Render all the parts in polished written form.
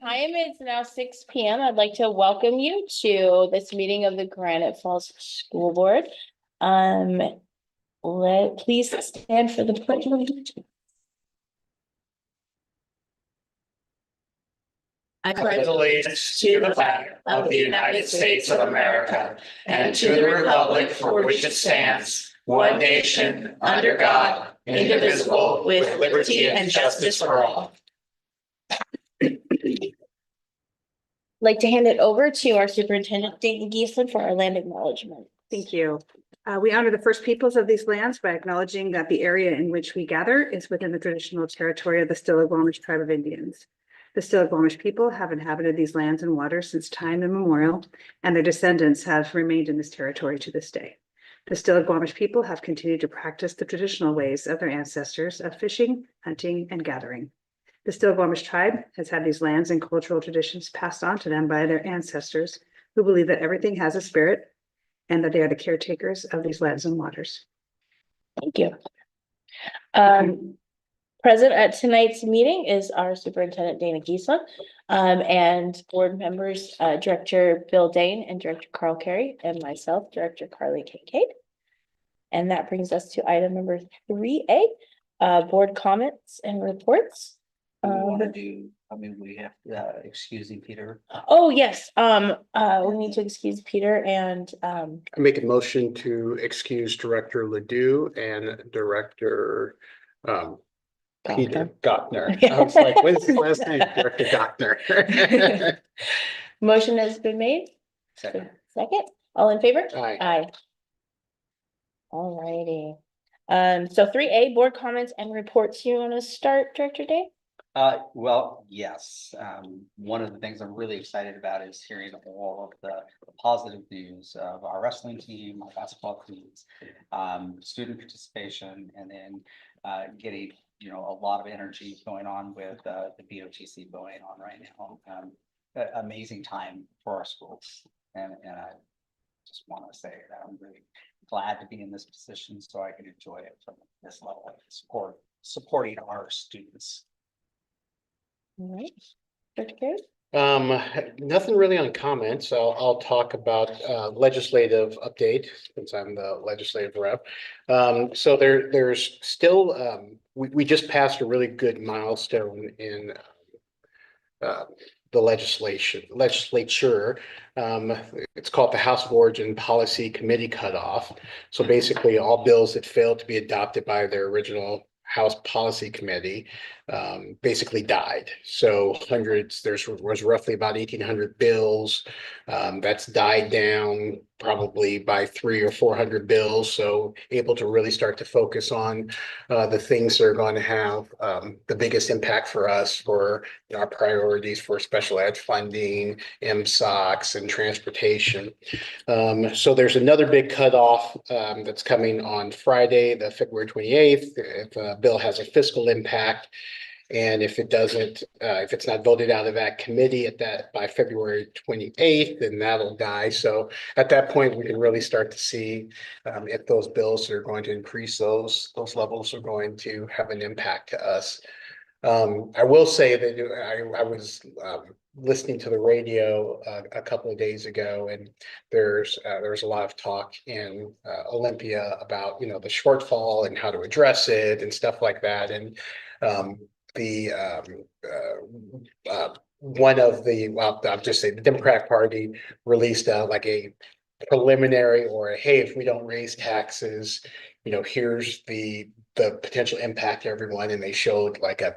Time is now 6 p.m. I'd like to welcome you to this meeting of the Granite Falls School Board. Please stand for the pledge of allegiance. I pledge allegiance to the flag of the United States of America and to the republic for which it stands, one nation, under God, indivisible, with liberty and justice for all. Like to hand it over to our superintendent, Dayton Geeslin, for our land acknowledgement. Thank you. We honor the first peoples of these lands by acknowledging that the area in which we gather is within the traditional territory of the Stillaguamish tribe of Indians. The Stillaguamish people have inhabited these lands and waters since time immemorial, and their descendants have remained in this territory to this day. The Stillaguamish people have continued to practice the traditional ways of their ancestors of fishing, hunting, and gathering. The Stillaguamish tribe has had these lands and cultural traditions passed on to them by their ancestors, who believe that everything has a spirit and that they are the caretakers of these lands and waters. Thank you. Present at tonight's meeting is our superintendent, Dana Geeslin, and board members, Director Bill Dane and Director Carl Carey, and myself, Director Carly Kincaid. And that brings us to item number 3A, board comments and reports. We have excusing Peter. Oh, yes, we need to excuse Peter and I make a motion to excuse Director Ledoux and Director Peter Gottner. I was like, what is his last name? Director Gottner. Motion has been made. Second. Second, all in favor? Aye. Aye. All righty. So 3A, board comments and reports. You want to start, Director Day? Well, yes. One of the things I'm really excited about is hearing all of the positive news of our wrestling team, our basketball teams, student participation, and then getting, a lot of energy going on with the BOTC going on right now. Amazing time for our schools. And I just want to say that I'm really glad to be in this position so I can enjoy it from this level of supporting our students. All right, Director Carey? Nothing really on comments. I'll talk about legislative update since I'm the legislative rep. So there's still we just passed a really good milestone in the legislature. It's called the House of Origin Policy Committee Cutoff. So basically all bills that failed to be adopted by their original House Policy Committee basically died. So was roughly about 1,800 bills. That's died down probably by 300 or 400 bills. So able to really start to focus on the things that are going to have the biggest impact for us for our priorities for special ed funding, MSOCs, and transportation. So there's another big cutoff that's coming on Friday, the February 28th. If a bill has a fiscal impact, and if it doesn't, if it's not voted out of that committee by February 28th, then that'll die. So at that point, we can really start to see if those bills that are going to increase those levels are going to have an impact to us. I will say that I was listening to the radio a couple of days ago, and there's a lot of talk in Olympia about the shortfall and how to address it and stuff like that. And I'll just say the Democratic Party released like a preliminary or hey, if we don't raise taxes, here's the potential impact to everyone. And they showed like I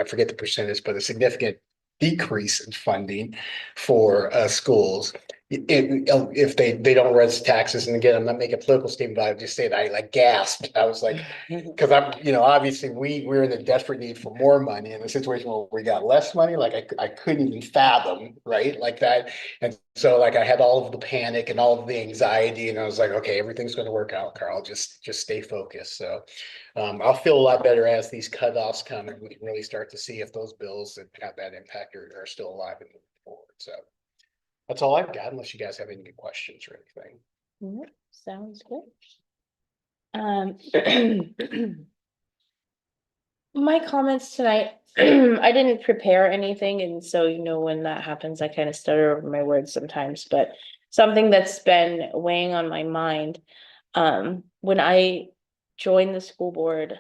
forget the percentage, but a significant decrease in funding for schools if they don't raise taxes. And again, I'm not making a political statement, but I just say that I like gasped. I was like, because I'm, obviously we're in a desperate need for more money in a situation where we got less money. Like I couldn't even fathom, right? Like that. And so like I had all of the panic and all of the anxiety, and I was like, okay, everything's going to work out, Carl. Just stay focused. So I'll feel a lot better as these cutoffs come, and we can really start to see if those bills that have that impact are still alive and moving forward. So that's all I've got, unless you guys have any good questions or anything. Sounds good. My comments tonight, I didn't prepare anything, and so when that happens, I kind of stutter over my words sometimes, but something that's been weighing on my mind. When I joined the school board,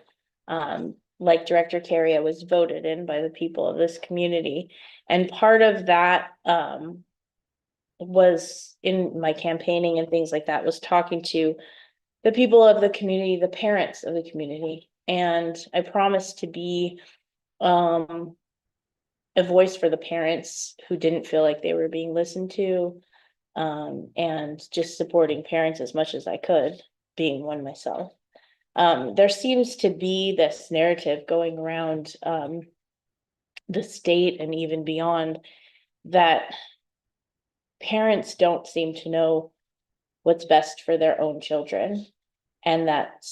like Director Carey, I was voted in by the people of this community. And part of that, was in my campaigning and things like that, was talking to the people of the community, the parents of the community. And I promised to be a voice for the parents who didn't feel like they were being listened to, and just supporting parents as much as I could, being one myself. There seems to be this narrative going around the state and even beyond that parents don't seem to know what's best for their own children, and that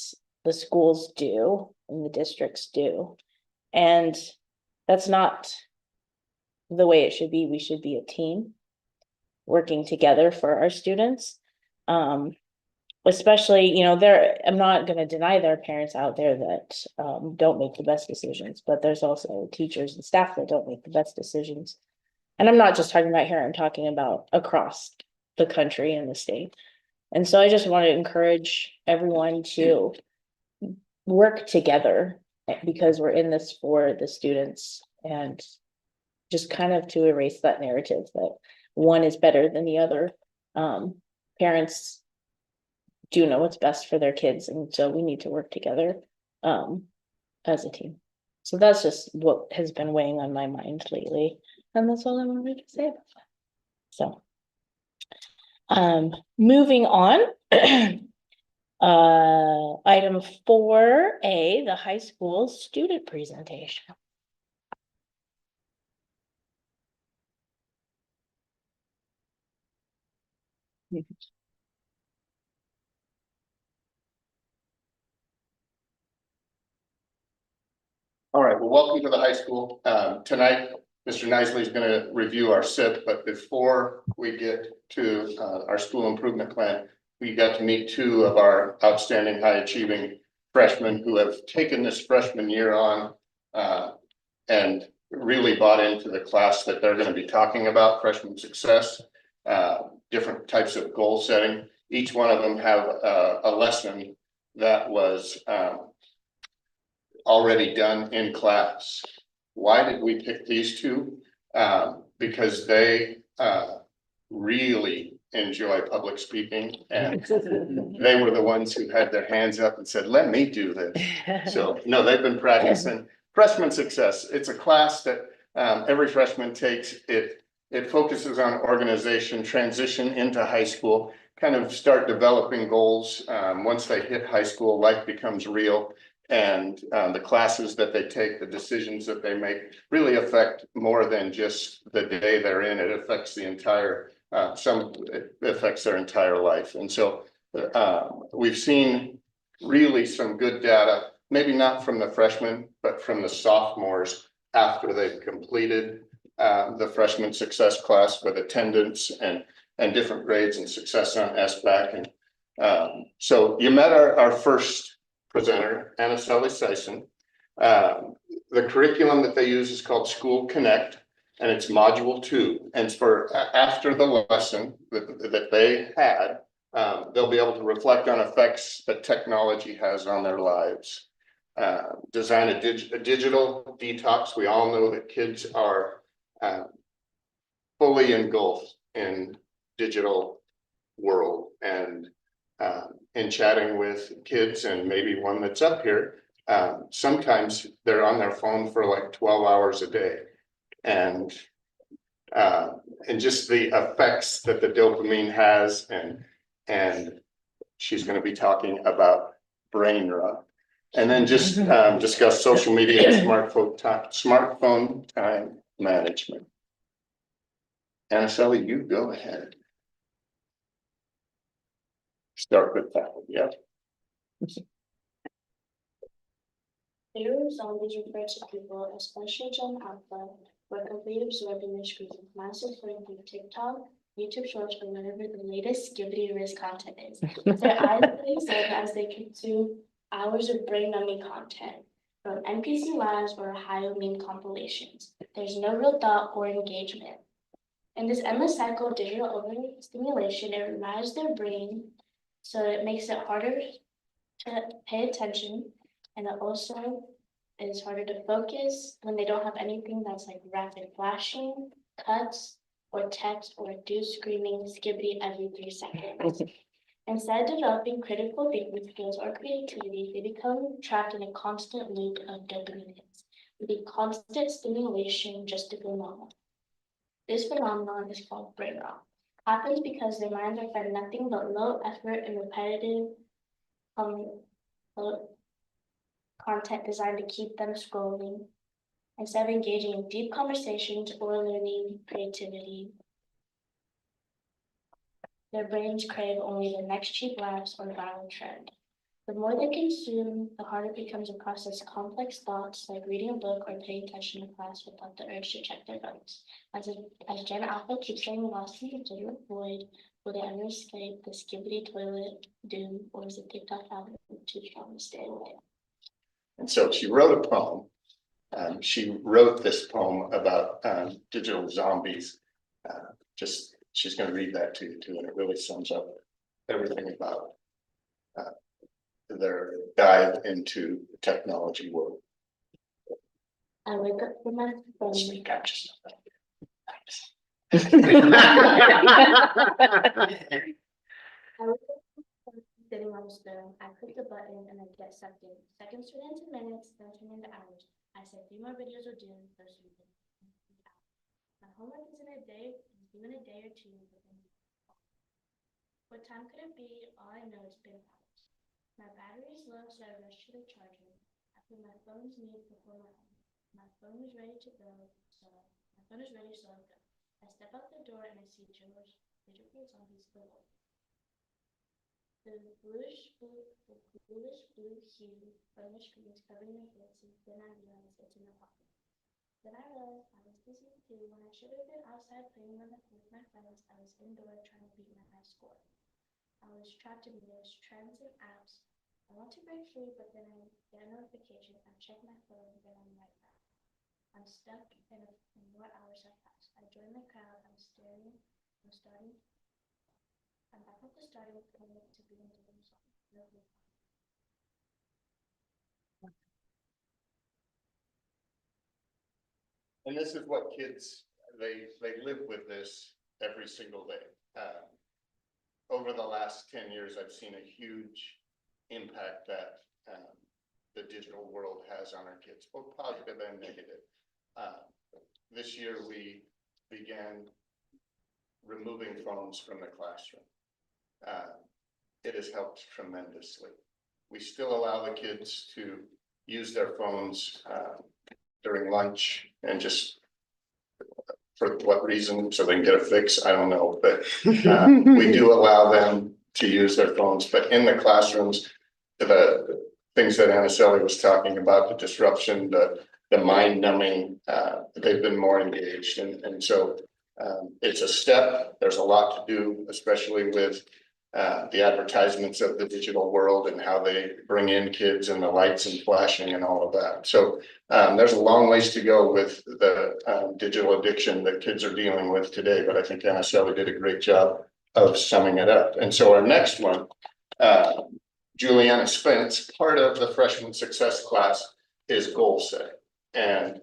the schools do and the districts do. And that's not the way it should be. We should be a team working together for our students. Especially, I'm not going to deny there are parents out there that don't make the best decisions, but there's also teachers and staff that don't make the best decisions. And I'm not just talking about here, I'm talking about across the country and the state. And so I just want to encourage everyone to work together, because we're in this for the students, and just kind of to erase that narrative that one is better than the other. Parents do know what's best for their kids, and so we need to work together as a team. So that's just what has been weighing on my mind lately, and that's all I wanted to say about that. So moving on. Item 4A, the high school student presentation. All right, well, welcome to the high school. Tonight, Mr. Nicely is going to review our SIP, but before we get to our school improvement plan, we got to meet two of our outstanding high achieving freshmen who have taken this freshman year on and really bought into the class that they're going to be talking about, freshman success, different types of goal setting. Each one of them have a lesson that was already done in class. Why did we pick these two? Because they really enjoy public speaking, and they were the ones who had their hands up and said, let me do this. So no, they've been practicing. Freshman success, it's a class that every freshman takes. It focuses on organization, transition into high school, kind of start developing goals. Once they hit high school, life becomes real. And the classes that they take, the decisions that they make really affect more than just the day they're in. It affects the entire, it affects their entire life. And so we've seen really some good data, maybe not from the freshmen, but from the sophomores after they've completed the freshman success class with attendance and different grades and success on SBAC. And so you met our first presenter, Anna Selyson. The curriculum that they use is called School Connect, and it's module 2. And for after the lesson that they had, they'll be able to reflect on effects that technology has on their lives. Design a digital detox. We all know that kids are fully engulfed in digital world, and in chatting with kids, and maybe one that's up here, sometimes they're on their phone for like 12 hours a day, and just the effects that the dopamine has, and she's going to be talking about brain rot, and then just discuss social media and smartphone time management. Anna Sally, you go ahead. Start with that one, yeah. They zombies refer to people, especially Gen Alpha, who are completely absorbed in their screens with massive footing from TikTok, YouTube Shorts, or whatever the latest skibbity-riz content is. Their eyes are excited as they consume hours of brain-numbing content. from NPC labs or Ohio meme compilations. There's no real thought or engagement. In this endless cycle of digital overstimulation, it reminds their brain, so it makes it harder to pay attention, and it also is harder to focus when they don't have anything that's like rapid flashing, cuts, or text, or do screaming skibbity every 3 seconds. Instead of developing critical thinking skills or creativity, they become trapped in a constant loop of dopamine hits, with a constant stimulation just to feel normal. This phenomenon is called brain rot. Happens because their minds are fed nothing but low effort and repetitive content designed to keep them scrolling instead of engaging in deep conversations or learning creativity. Their brains crave only the next cheap laughs or viral trend. The more they consume, the harder it becomes to process complex thoughts like reading a book or paying attention to class without the urge to check their phones. As Gen Alpha keeps getting lost in the digital void, will they ever escape the skibbity toilet doom, or is the TikTok algorithm too strong to stay away? And so she wrote a poem. She wrote this poem about digital zombies. She's going to read that to you too, and it really sums up everything about their dive into the technology world. I wake up from my phone. Speak up just a I was sitting on the stone. I click the button and I get sucked in. Seconds turn into minutes, then turn into hours. I said 3 more videos will do. First we did. My homework is in a day, due in a day or two. What time could it be? All I know is been hours. My battery is low, so I rush to the charger. I put my phone's mute before my phone is ready to go. So my phone is ready, so I go. I step out the door and I see George, digital zombies below. The bluish blue hue from the screen is covering their faces. Then I realize it's in the pocket. Then I realized I was busy too. When I should have been outside playing with my friends, I was indoor trying to beat my high score. I was trapped in those trends and apps. I want to break free, but then I get a notification. I check my phone, then I'm right back. I'm stuck and more hours have passed. I join the crowd. I'm back at the starting point to be in the song. And this is what kids, they live with this every single day. Over the last 10 years, I've seen a huge impact that the digital world has on our kids, both positive and negative. This year, we began removing phones from the classroom. It has helped tremendously. We still allow the kids to use their phones during lunch and just for what reason, so they can get a fix, I don't know, but we do allow them to use their phones, but in the classrooms, the things that Anaceli was talking about, the disruption, the mind numbing, they've been more engaged, and so it's a step. There's a lot to do, especially with the advertisements of the digital world and how they bring in kids and the lights and flashing and all of that. So there's a long ways to go with the digital addiction that kids are dealing with today, but I think Anaceli did a great job of summing it up. And so our next one, Juliana Spence, part of the freshman success class is goal setting. And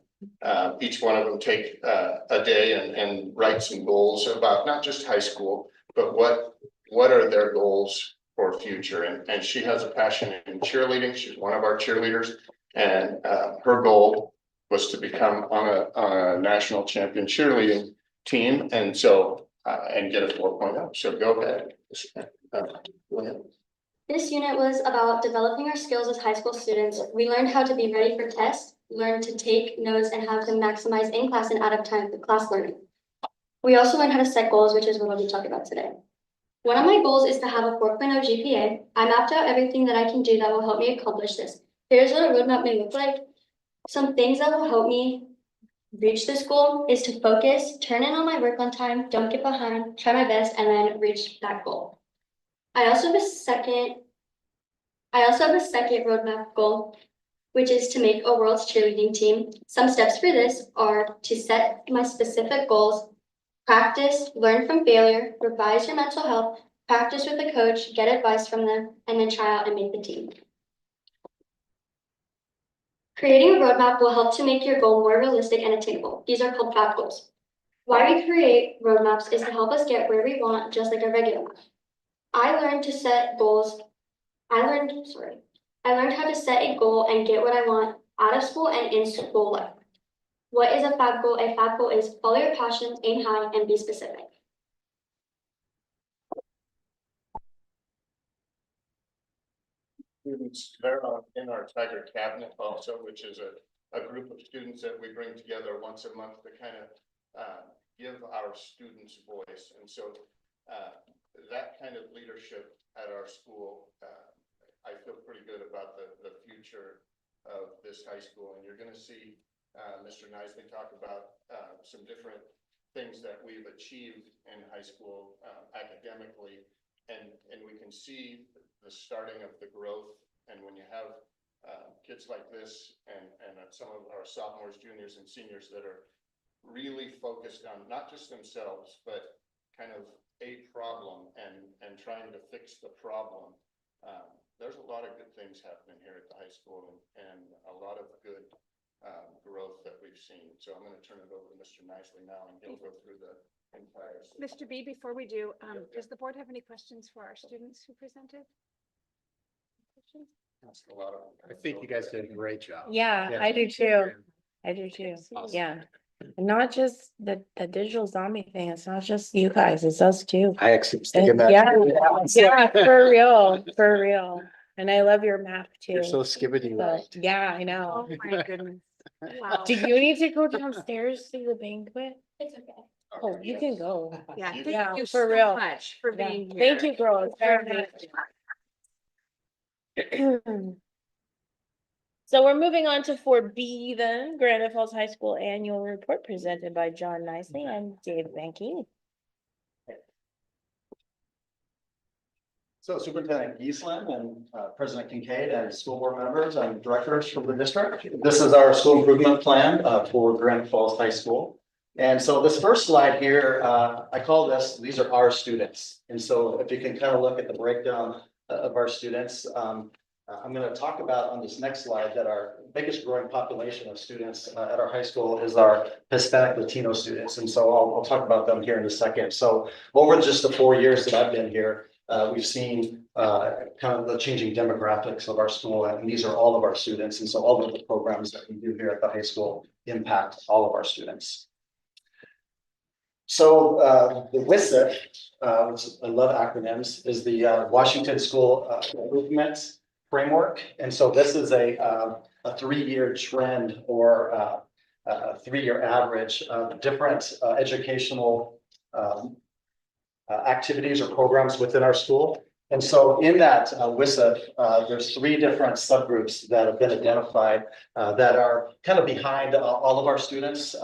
each one of them take a day and write some goals about not just high school, but what are their goals for future. And she has a passion in cheerleading. She's one of our cheerleaders, and her goal was to become on a national champion cheerleading team, and so and get a 4.0. So go ahead. Go ahead. This unit was about developing our skills as high school students. We learned how to be ready for tests, learned to take notes, and how to maximize in-class and out-of-time class learning. We also learned how to set goals, which is what I'll be talking about today. One of my goals is to have a 4.0 GPA. I mapped out everything that I can do that will help me accomplish this. Here's what a roadmap may look like. Some things that will help me reach this goal is to focus, turn in on my work on time, don't get behind, try my best, and then reach that goal. I also have a second roadmap goal, which is to make a world's cheerleading team. Some steps for this are to set my specific goals, practice, learn from failure, revise your mental health, practice with a coach, get advice from them, and then try out and make the team. Creating a roadmap will help to make your goal more realistic and attainable. These are called FAB goals. Why we create roadmaps is to help us get where we want, just like a regular map. I learned how to set a goal and get what I want out of school and in school life. What is a FAB goal? A FAB goal is follow your passion, aim high, and be specific. Students, they're in our Tiger Cabinet also, which is a group of students that we bring together once a month to kind of give our students voice. And so that kind of leadership at our school, I feel pretty good about the future of this high school. And you're going to see Mr. Nisley talk about some different things that we've achieved in high school academically. And we can see the starting of the growth. And when you have kids like this and some of our sophomores, juniors, and seniors that are really focused on not just themselves, but kind of a problem and trying to fix the problem. There's a lot of good things happening here at the high school and a lot of good growth that we've seen. So I'm going to turn it over to Mr. Nisley now, and he'll go through the entire. Mr. B, before we do, does the board have any questions for our students who presented? Questions? That's a lot of. I think you guys did a great job. Yeah, Yeah. I do too. I do too. Awesome. Yeah. And not just the digital zombie thing. It's not just you guys, it's us too. I actually was And thinking that. yeah, for real, for real. And I love your map too. You're so skibbity So, right. yeah, I know. Oh my goodness. Wow. Do you need to go downstairs to the banquet? It's okay. Oh, you can go. Yeah, You- thank Yeah, you for so real. much for Yeah. being here. Thank you, girls. Very much. So we're moving on to 4B then, Granite Falls High School Annual Report presented by John Nicely and Dave Bankini. So Superintendent Giesland and President Kincaid and school board members and directors from the district. This is our school improvement plan for Granite Falls High School. And so this first slide here, I call these are our students. And so if you can kind of look at the breakdown of our students, I'm going to talk about on this next slide that our biggest growing population of students at our high school is our Hispanic Latino students. And so I'll talk about them here in a second. So over just the 4 years that I've been here, we've seen kind of the changing demographics of our school, and these are all of our students. And so all of the programs that we do here at the high school impact all of our students. So the WSIF, which I love acronyms, is the Washington School Improvement Framework. And so this is a 3-year trend or a 3-year average of different educational activities or programs within our school. And so in that WSIF, there's 3 different subgroups that have been identified that are kind of behind all of our students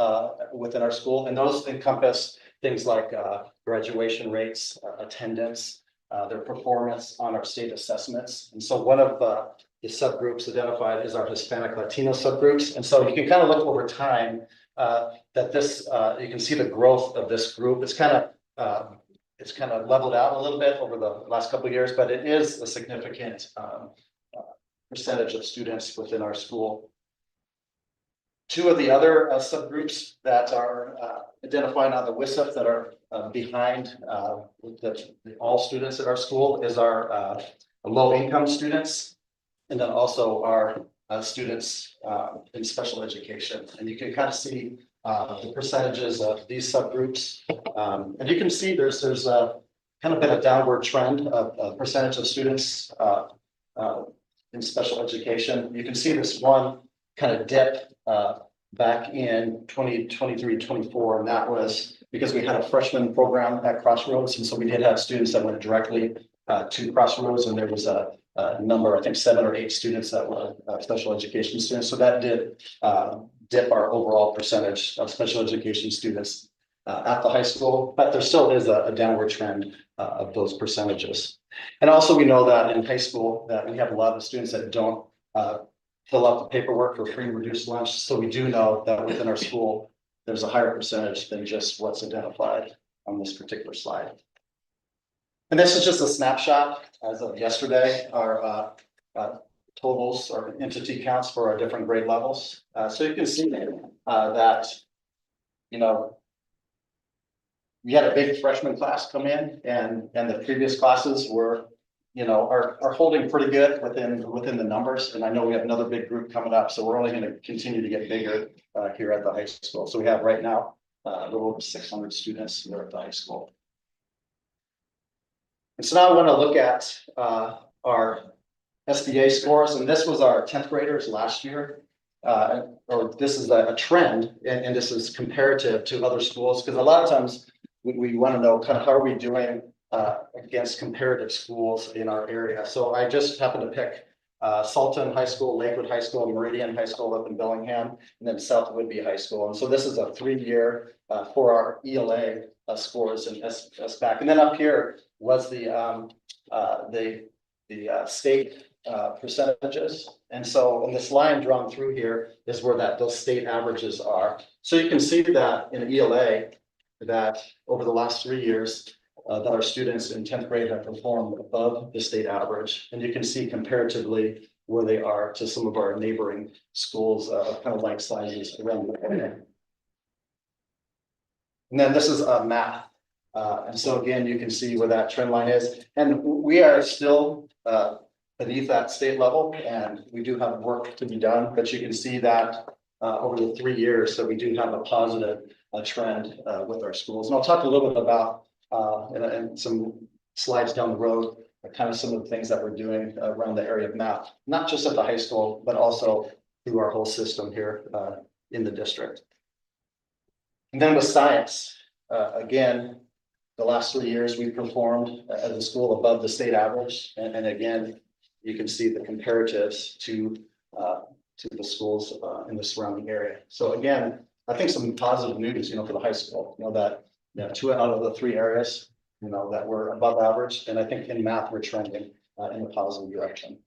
within our school. And those encompass things like graduation rates, attendance, their performance on our state assessments. And so one of the subgroups identified is our Hispanic Latino subgroups. And so you can kind of look over time that this, you can see the growth of this group. It's kind of leveled out a little bit over the last couple of years, but it is a significant percentage of students within our school. 2 of the other subgroups that are identified on the WSIF that are behind all students at our school is our low-income students, and then also our students in special education. And you can kind of see the percentages of these subgroups. And you can see there's a kind of been a downward trend of percentage of students in special education. You can see this one kind of dip back in 2023-24, and that was because we had a freshman program at Crossroads. And so we did have students that went directly to Crossroads, and there was a number, I think 7 or 8 students that were special education students. So that did dip our overall percentage of special education students at the high school, but there still is a downward trend of those percentages. And also we know that in high school that we have a lot of students that don't fill out the paperwork for free and reduced lunch. So we do know that within our school, there's a higher percentage than just what's identified on this particular slide. And this is just a snapshot as of yesterday, our totals or entity counts for our different grade levels. So you can see that, you know, we had a big freshman class come in and the previous classes were, you know, are holding pretty good within the numbers. And I know we have another big group coming up, so we're only going to continue to get bigger here at the high school. So we have right now a little over 600 students here at the high school. And so now I want to look at our SBA scores, and this was our 10th graders last year. Or this is a trend, and this is comparative to other schools, because a lot of times we want to know kind of how are we doing against comparative schools in our area. So I just happened to pick Salton High School, Lakewood High School, Meridian High School up in Bellingham, and then South Whidbey High School. And so this is a 3-year for our ELA scores and SBAC. And then up here was the state percentages. And so in this line drawn through here is where those state averages are. So you can see that in ELA that over the last 3 years that our students in 10th grade have performed above the state average. And you can see comparatively where they are to some of our neighboring schools of kind of like sizes around the area. And then this is math. And so again, you can see where that trend line is. And we are still beneath that state level, and we do have work to be done, but you can see that over the 3 years, so we do have a positive trend with our schools. And I'll talk a little bit about in some slides down the road, kind of some of the things that we're doing around the area of math, not just at the high school, but also through our whole system here in the district. And then with science, again, the last 3 years we've performed as a school above the state average, and again, you can see the comparatives to the schools in the surrounding area. So again, I think some positive news, for the high school, that 2 out of the 3 areas, that were above average, and I think in math we're trending in a positive direction.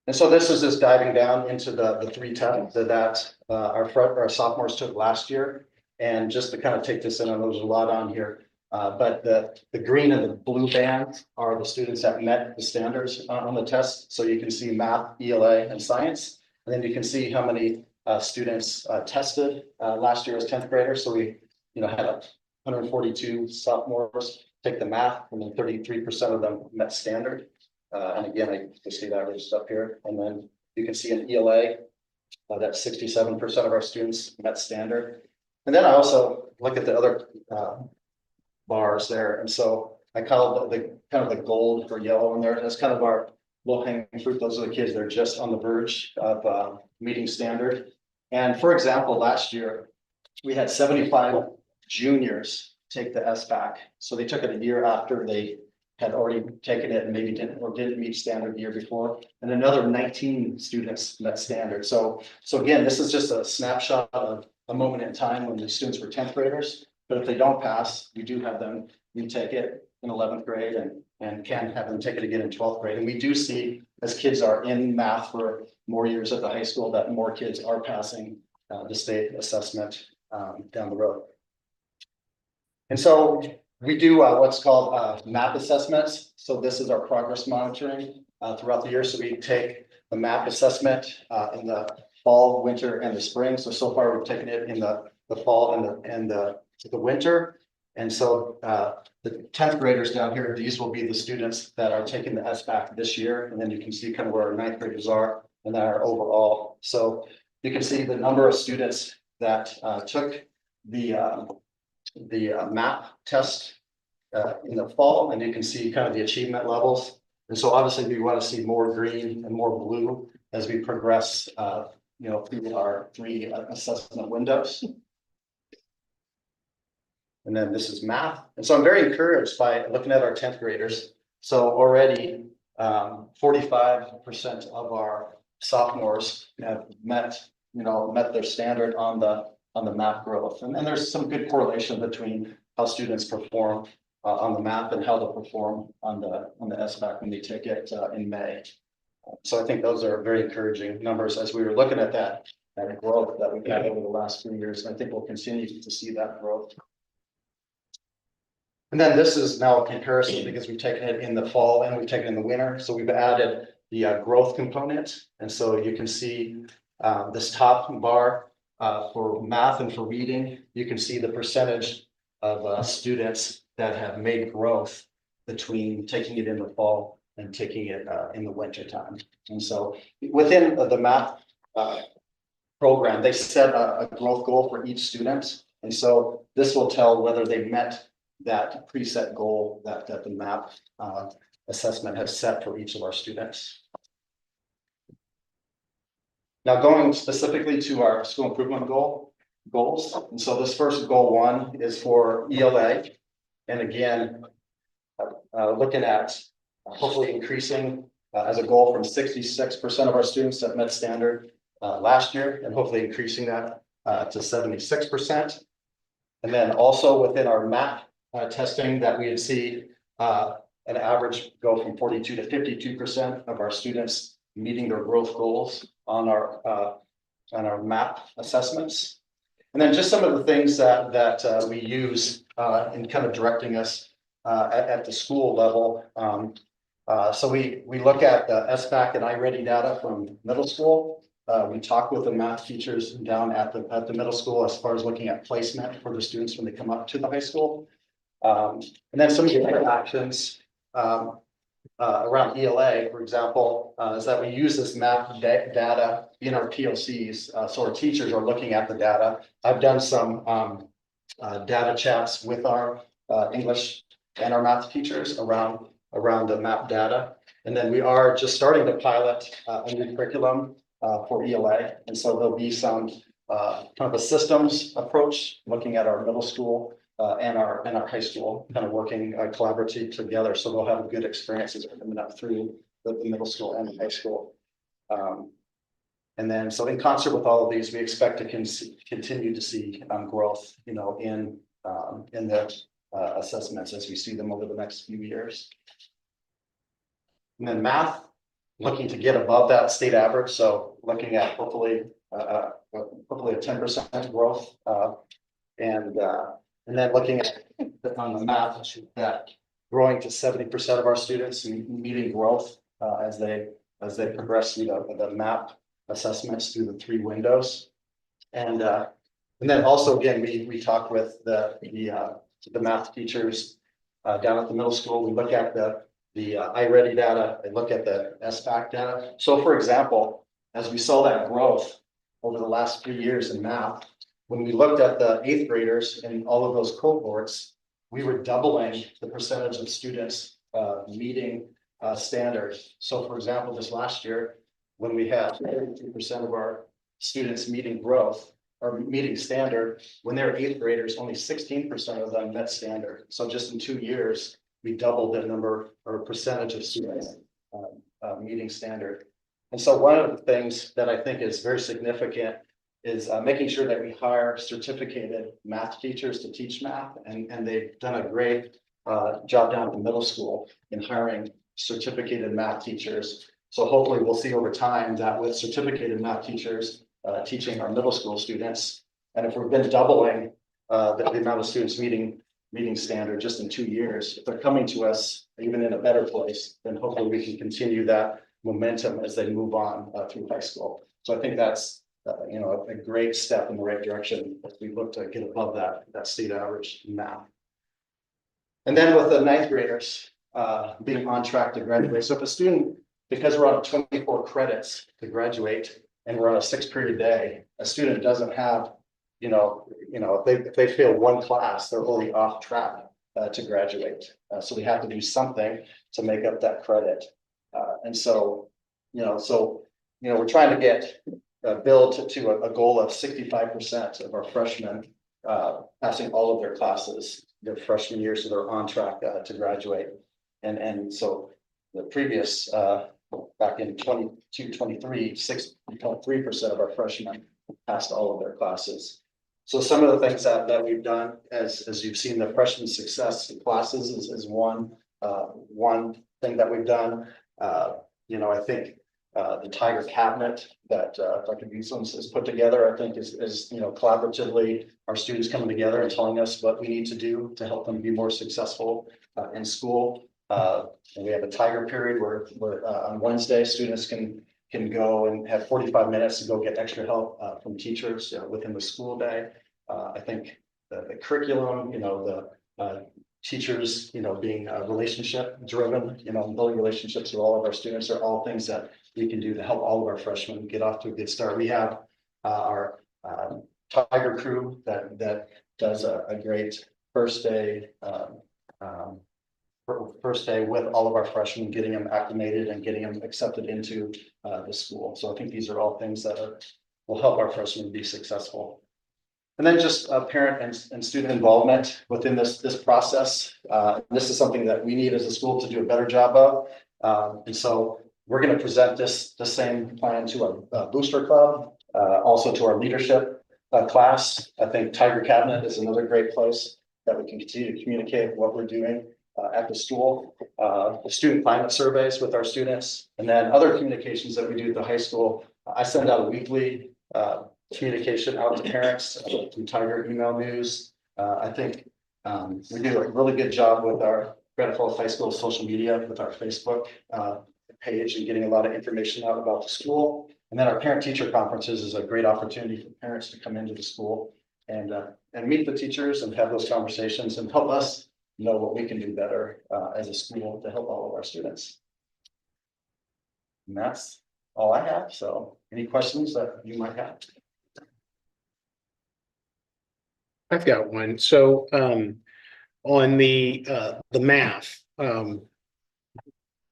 And so this is just diving down into the 3 tests that our sophomores took last year, and just to kind of take this in, I know there's a lot on here. But the green and the blue bands are the students that met the standards on the test. So you can see math, ELA, and science. And then you can see how many students tested last year as 10th graders. So we had 142 sophomores take the math, and then 33% of them met standard. And again, I see that average up here. And then you can see in ELA that 67% of our students met standard. And then I also look at the other bars there. And so I call it kind of the gold or yellow in there. That's kind of our low-hanging fruit. Those are the kids that are just on the verge of meeting standard. And for example, last year, we had 75 juniors take the SBAC. So they took it a year after they had already taken it and maybe didn't meet standard the year before. And another 19 students met standard. So again, this is just a snapshot of a moment in time when the students were 10th graders. But if they don't pass, we do have them retake it in 11th grade and can have them take it again in 12th grade. And we do see, as kids are in math for more years at the high school, that more kids are passing the state assessment down the road. And so we do what's called MAP assessments. So this is our progress monitoring throughout the year. So we take the MAP assessment in the fall, winter, and the spring. So far we've taken it in the fall and the winter. And so the 10th graders down here, these will be the students that are taking the SBAC this year. And then you can see kind of where our 9th graders are and then our overall. So you can see the number of students that took the MAP test in the fall, and you can see kind of the achievement levels. And so obviously we want to see more green and more blue as we progress through our 3 assessment windows. And then this is math. And so I'm very encouraged by looking at our 10th graders. So already 45% of our sophomores have met their standard on the MAP growth. And there's some good correlation between how students perform on the MAP and how they'll perform on the SBAC when they take it in May. So I think those are very encouraging numbers as we were looking at that growth that we've had over the last few years. And I think we'll continue to see that growth. And then this is now a comparison because we've taken it in the fall and we've taken it in the winter. So we've added the growth component. And so you can see this top bar for math and for reading. You can see the percentage of students that have made growth between taking it in the fall and taking it in the winter time. And so within the math program, they set a growth goal for each student. And so this will tell whether they met that preset goal that the MAP assessment has set for each of our students. Now going specifically to our school improvement goals. And so this first goal 1 is for ELA. And again, looking at hopefully increasing as a goal from 66% of our students that met standard last year, and hopefully increasing that to 76%. And then also within our MAP testing that we would see an average go from 42 to 52% of our students meeting their growth goals on our MAP assessments. And then just some of the things that we use in kind of directing us at the school level. So we look at the SBAC and iReady data from middle school. We talk with the math teachers down at the middle school as far as looking at placement for the students when they come up to the high school. And then some of the other actions around ELA, for example, is that we use this math data in our POCs. So our teachers are looking at the data. I've done some data chats with our English and our math teachers around the MAP data. And then we are just starting to pilot a new curriculum for ELA. And so there'll be some kind of a systems approach, looking at our middle school and our high school, kind of working collaboratively together. So they'll have a good experiences coming up through the middle school and the high school. And then, so in concert with all of these, we expect to continue to see growth, in the assessments as we see them over the next few years. And then math, looking to get above that state average. So looking at hopefully a 10% growth, and then looking at on the math that growing to 70% of our students meeting growth as they progress through the MAP assessments through the 3 windows. And then also again we talk with the math teachers down at the middle school. We look at the iReady data and look at the SBAC data. So for example, as we saw that growth over the last 3 years in math, when we looked at the 8th graders in all of those cohorts, we were doubling the percentage of students meeting standards. So for example, this last year, when we had 32% of our students meeting growth or meeting standard, when they're 8th graders, only 16% of them met standard. So just in 2 years, we doubled the number or percentage of students meeting standard. And so one of the things that I think is very significant is making sure that we hire certificated math teachers to teach math. And they've done a great job down at the middle school in hiring certificated math teachers. So hopefully we'll see over time that with certificated math teachers teaching our middle school students, and if we've been doubling the amount of students meeting standard just in 2 years, if they're coming to us even in a better place, then hopefully we can continue that momentum as they move on through high school. So I think that's a great step in the right direction as we look to get above that state average in math. And then with the 9th graders being on track to graduate. So if a student, because we're on 24 credits to graduate and we're on a 6-period day, a student doesn't have, if they fail 1 class, they're already off track to graduate. So we have to do something to make up that credit. And so, we're trying to get build to a goal of 65% of our freshmen passing all of their classes their freshman year, so they're on track to graduate. And so the previous back in 22-23, 6.3% of our freshmen passed all of their classes. So some of the things that we've done, as you've seen, the freshman success in classes is one thing that we've done. I think The Tiger Cabinet that Dr. Beaslins has put together, I think is, you know, collaboratively, our students coming together and telling us what we need to do to help them be more successful in school. And we have a Tiger period where on Wednesday, students can go and have 45 minutes to go get extra help from teachers within the school day. I think the curriculum, you know, the teachers, you know, being relationship driven, you know, building relationships with all of our students are all things that we can do to help all of our freshmen get off to a good start. We have our Tiger crew that does a great first day with all of our freshmen, getting them acclimated and getting them accepted into the school. So I think these are all things that will help our freshmen be successful. And then just parent and student involvement within this process. This is something that we need as a school to do a better job of. And so we're going to present the same plan to our booster club, also to our leadership class. I think Tiger Cabinet is another great place that we can continue to communicate what we're doing at the school. The student climate surveys with our students, and then other communications that we do at the high school. I send out a weekly communication out to parents through Tiger email news. I think we do a really good job with our Granite Falls High School social media, with our Facebook page, and getting a lot of information out about the school. And then our parent teacher conferences is a great opportunity for parents to come into the school and meet the teachers and have those conversations and help us know what we can do better as a school to help all of our students. And that's all I have. So any questions that you might have? I've got one. So on the math,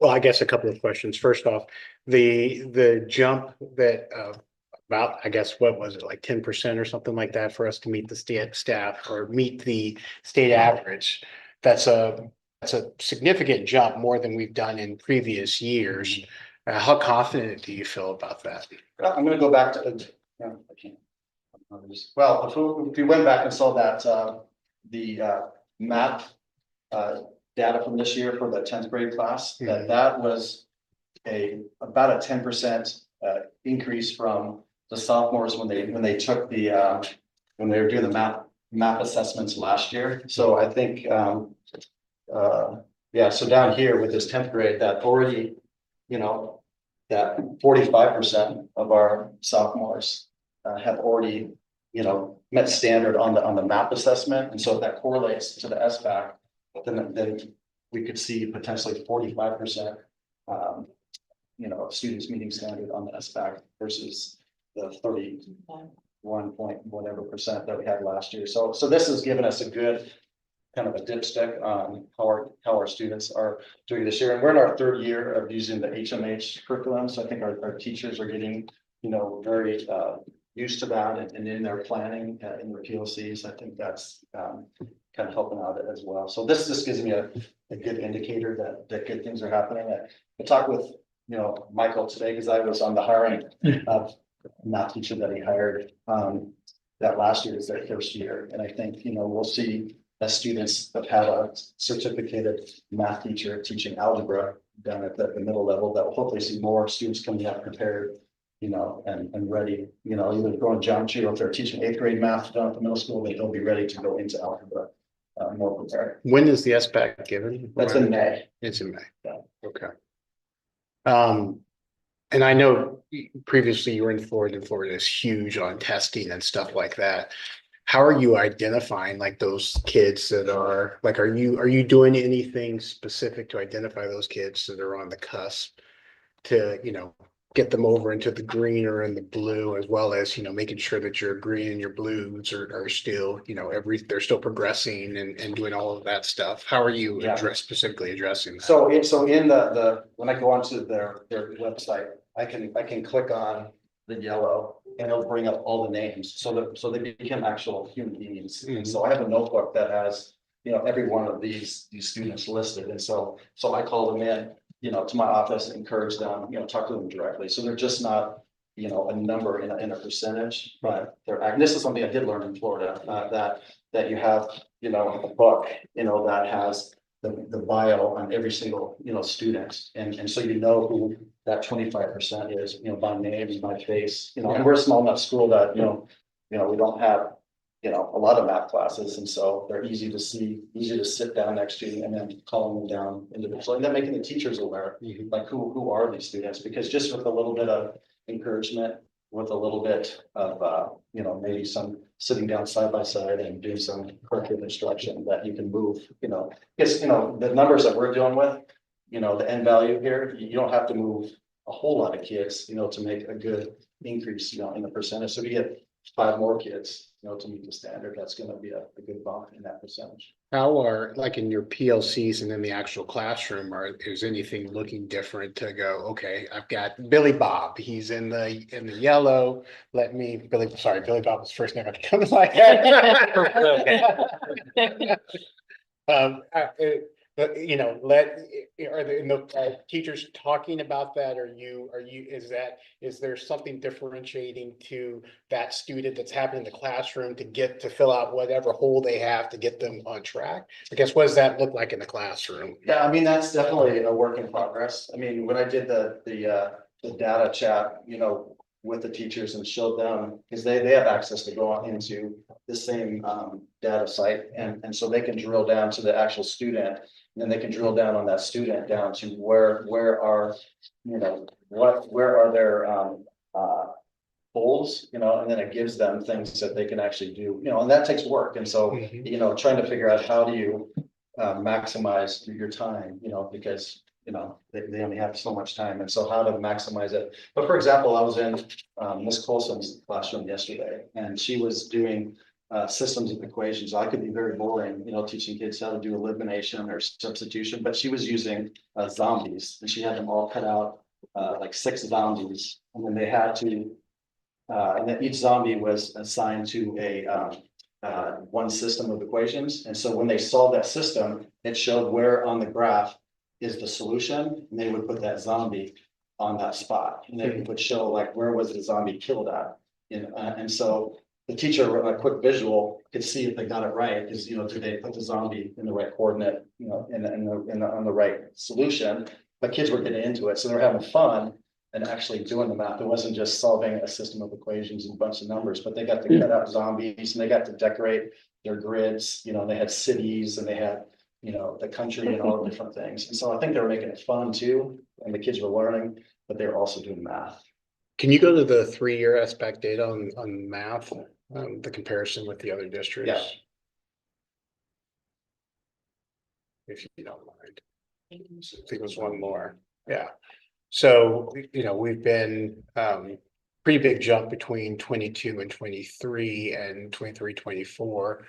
well, I guess a couple of questions. First off, the jump that about, I guess, what was it, like 10% or something like that for us to meet the state staff or meet the state average. That's a significant jump, more than we've done in previous years. How confident do you feel about that? Well, I'm going to go back to I can't. Well, if we went back and saw that the map data from this year for the 10th grade class, that was about a 10% increase from the sophomores when they took the when they were doing the map assessments last year. So I think yeah, so down here with this 10th grade, that already, you know, that 45% of our sophomores have already, you know, met standard on the map assessment. And so if that correlates to the SBAC, then we could see potentially 45% you know, students meeting standard on the SBAC versus the 31 point whatever percent that we had last year. So this has given us a good kind of a dipstick on how our students are doing this year. And we're in our third year of using the HMH curriculum. So I think our teachers are getting, you know, very used to that and in their planning in their PLCs. I think that's kind of helping out as well. So this just gives me a good indicator that good things are happening. I talked with, you know, Michael today because I was on the hiring of math teacher that he hired that last year is their first year. And I think, you know, we'll see as students that have a certificated math teacher teaching algebra down at the middle level, that will hopefully see more students coming out prepared, you know, and ready, you know, either going geometry or if they're teaching 8th grade math down at the middle school, they'll be ready to go into algebra more prepared. When is the SBAC given? That's in May. It's in May. Yeah. Okay. And I know previously you were in Florida, and Florida is huge on testing and stuff like that. How are you identifying like those kids that are like, are you doing anything specific to identify those kids that are on the cusp to, you know, get them over into the green or in the blue, as well as, you know, making sure that your green and your blues are still, you know, they're still progressing and doing all of that stuff. How are you specifically addressing that? So in the when I go onto their website, I can click on the yellow and it'll bring up all the names so they become actual human beings. And so I have a notebook that has, you know, every one of these students listed. And so I call them in, you know, to my office, encourage them, you know, talk to them directly. So they're just not, you know, a number in a percentage, but and this is something I did learn in Florida, that you have, you know, a book, you know, that has, the bio on every single, student. And so you know who that 25% is, by name, by face, and we're a small enough school that, we don't have, a lot of math classes. And so they're easy to see, easy to sit down next to you and then calling them down individually. And then making the teachers aware, like who are these students? Because just with a little bit of encouragement, with a little bit of, maybe some sitting down side by side and doing some corrective instruction that you can move, because, the numbers that we're dealing with, the end value here, you don't have to move a whole lot of kids, to make a good increase, in the percentage. So if you get 5 more kids, to meet the standard, that's gonna be a good bump in that percentage. How are, like in your PLCs and in the actual classroom, is anything looking different to go, okay, I've got Billy Bob, he's in the yellow, Billy Bob was the first name that comes to my head. But are the teachers talking about that? Is there something differentiating to that student that's happening in the classroom to fill out whatever hole they have to get them on track? I guess, what does that look like in the classroom? Yeah, I mean, that's definitely a work in progress. I mean, when I did the data chat, with the teachers and showed them, because they have access to go on into the same data site, and so they can drill down to the actual student, and then they can drill down on that student down to where are, where are their goals, and then it gives them things that they can actually do, and that takes work. And so, trying to figure out how do you maximize your time, because they only have so much time, and so how to maximize it. But for example, I was in Miss Colson's classroom yesterday, and she was doing systems of equations. I could be very boring, teaching kids how to do elimination or substitution, but she was using zombies, and she had them all cut out, like 6 zombies, and then they had to, and then each zombie was assigned to a one system of equations. And so when they solved that system, it showed where on the graph is the solution, and they would put that zombie on that spot, and they would show like where was the zombie killed at. And so the teacher, a quick visual, could see if they got it right, because did they put the zombie in the right coordinate, on the right solution. But kids were getting into it, so they were having fun and actually doing the math. It wasn't just solving a system of equations and a bunch of numbers, but they got to cut out zombies, and they got to decorate their grids. They had cities, and they had the country and all the different things. And so I think they were making it fun too, and the kids were learning, but they were also doing math. Can you go to the 3-year SBAC data on math, the comparison with the other districts? Yeah. If you don't mind. I think it was one more. Yeah. So, we've been pretty big jump between 22 and 23 and 23, 24.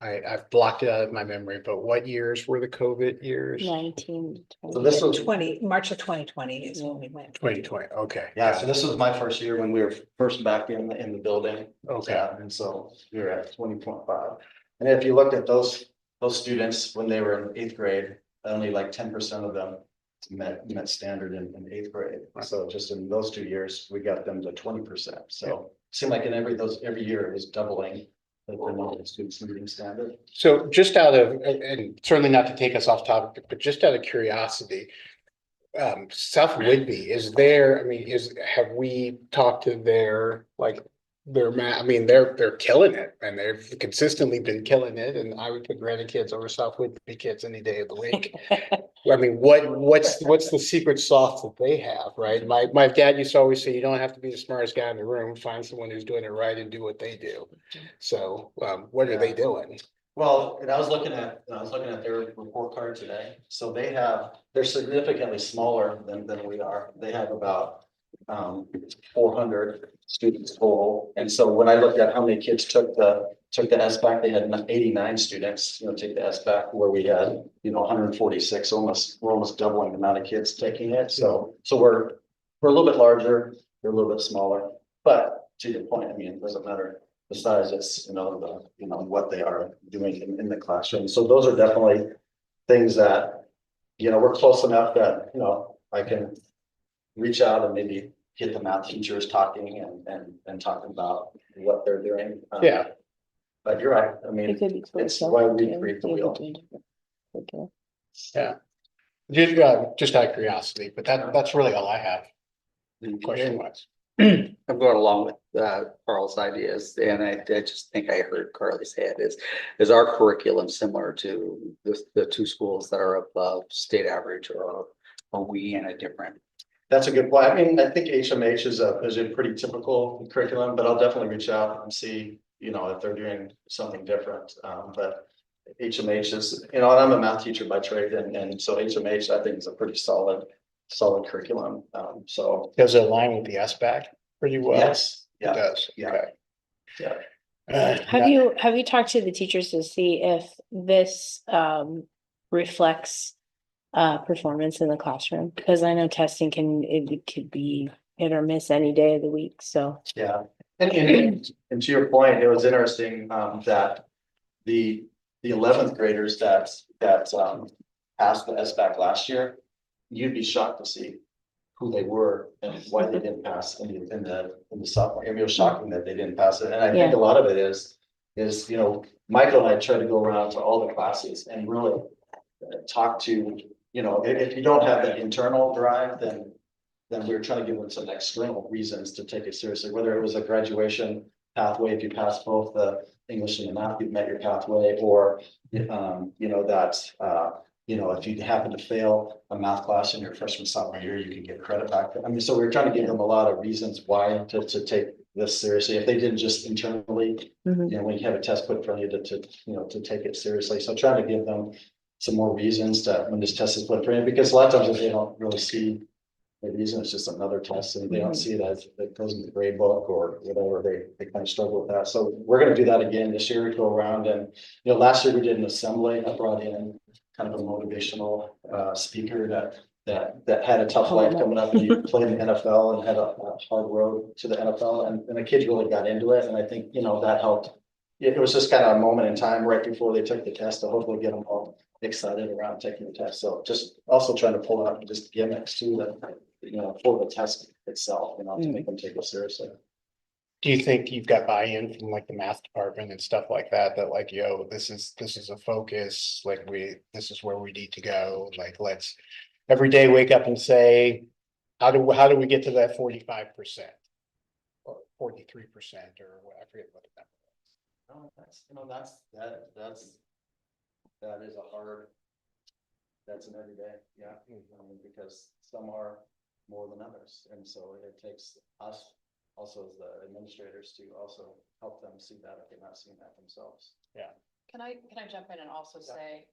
I've blocked it out of my memory, but what years were the COVID years? 19. So this was March of 2020 is when we went. 2020, okay. Yeah, so this was my first year when we were first back in the building. Okay. Yeah, and so we were at 20.5. And if you looked at those students when they were in 8th grade, only like 10% of them met standard in 8th grade. So just in those 2 years, we got them to 20%. So it seemed like every year it was doubling the number of students meeting standard. So just out of, and certainly not to take us off topic, but just out of curiosity, South Whidbey, have we talked to their they're killing it, and they've consistently been killing it, and I would put Granite kids over South Whidbey kids any day of the week. I mean, what's the secret sauce that they have, right? My dad used to always say, you don't have to be the smartest guy in the room, find someone who's doing it right and do what they do. So, what are they doing? Well, and I was looking at their report card today. So they're significantly smaller than we are. They have about 400 students total. And so when I looked at how many kids took the SBAC, they had 89 students, take the SBAC, where we had, 146, we're almost doubling the amount of kids taking it. So we're a little bit larger, they're a little bit smaller, but to your point, I mean, it doesn't matter. Besides, it's, what they are doing in the classroom. So those are definitely things that, we're close enough that, I can reach out and maybe get the math teachers talking and talking about what they're doing. Yeah. But you're right. I mean, It could be close it's enough why to we create the wheel. curriculum. Yeah. Just out of curiosity, but that's really all I have. Question wise. I'm going along with Carl's ideas, and I just think I heard Carly say it is our curriculum similar to the two schools that are above state average, or are we in a different? That's a good point. I mean, I think HMH is a pretty typical curriculum, but I'll definitely reach out and see, if they're doing something different. But HMH is, and I'm a math teacher by trade, and so HMH, I think, is a pretty solid curriculum. So Does it align with the SBAC pretty well? yes, It yeah, does. yeah. Okay. Yeah. Have you talked to the teachers to see if this reflects performance in the classroom? Because I know testing it could be hit or miss any day of the week, so. Yeah, and to your point, it was interesting that the 11th graders that passed the SBAC last year, you'd be shocked to see who they were and why they didn't pass in the sophomore. I mean, it was shocking that they didn't pass it, and I think a lot of it is Michael and I try to go around to all the classes and really talk to, if you don't have that internal drive, then we're trying to give them some external reasons to take it seriously, whether it was a graduation pathway, if you pass both the English and the math, you've met your pathway, or if you happen to fail a math class in your freshman, sophomore year, you can get credit back. I mean, so we're trying to give them a lot of reasons why to take this seriously. If they didn't just internally, when you have a test put in front of you to take it seriously. So trying to give them some more reasons to, when this test is put in front of you, because a lot of times if they don't really see the reason, it's just another test, and they don't see that goes in the grade book or whatever, they kind of struggle with that. So we're gonna do that again this year, go around, and last year we did an assembly. I brought in kind of a motivational speaker that had a tough life coming up, and he played in the NFL and had a hard road to the NFL, and the kids really got into it, and I think that helped. It was just kind of a moment in time right before they took the test to hopefully get them all excited around taking the test. So just also trying to pull out just gimmicks too, that for the test itself, to make them take it seriously. Do you think you've got buy-in from like the math department and stuff like that, like, this is a focus, like this is where we need to go, like, let's every day wake up and say, how do we get to that 45% or 43%, or I forget what the number was. No, that is a hard, that's an everyday, yeah, because some are more than others, and so it takes us also as the administrators to also help them see that if they're not seeing that themselves. Yeah. Can I jump in and also say,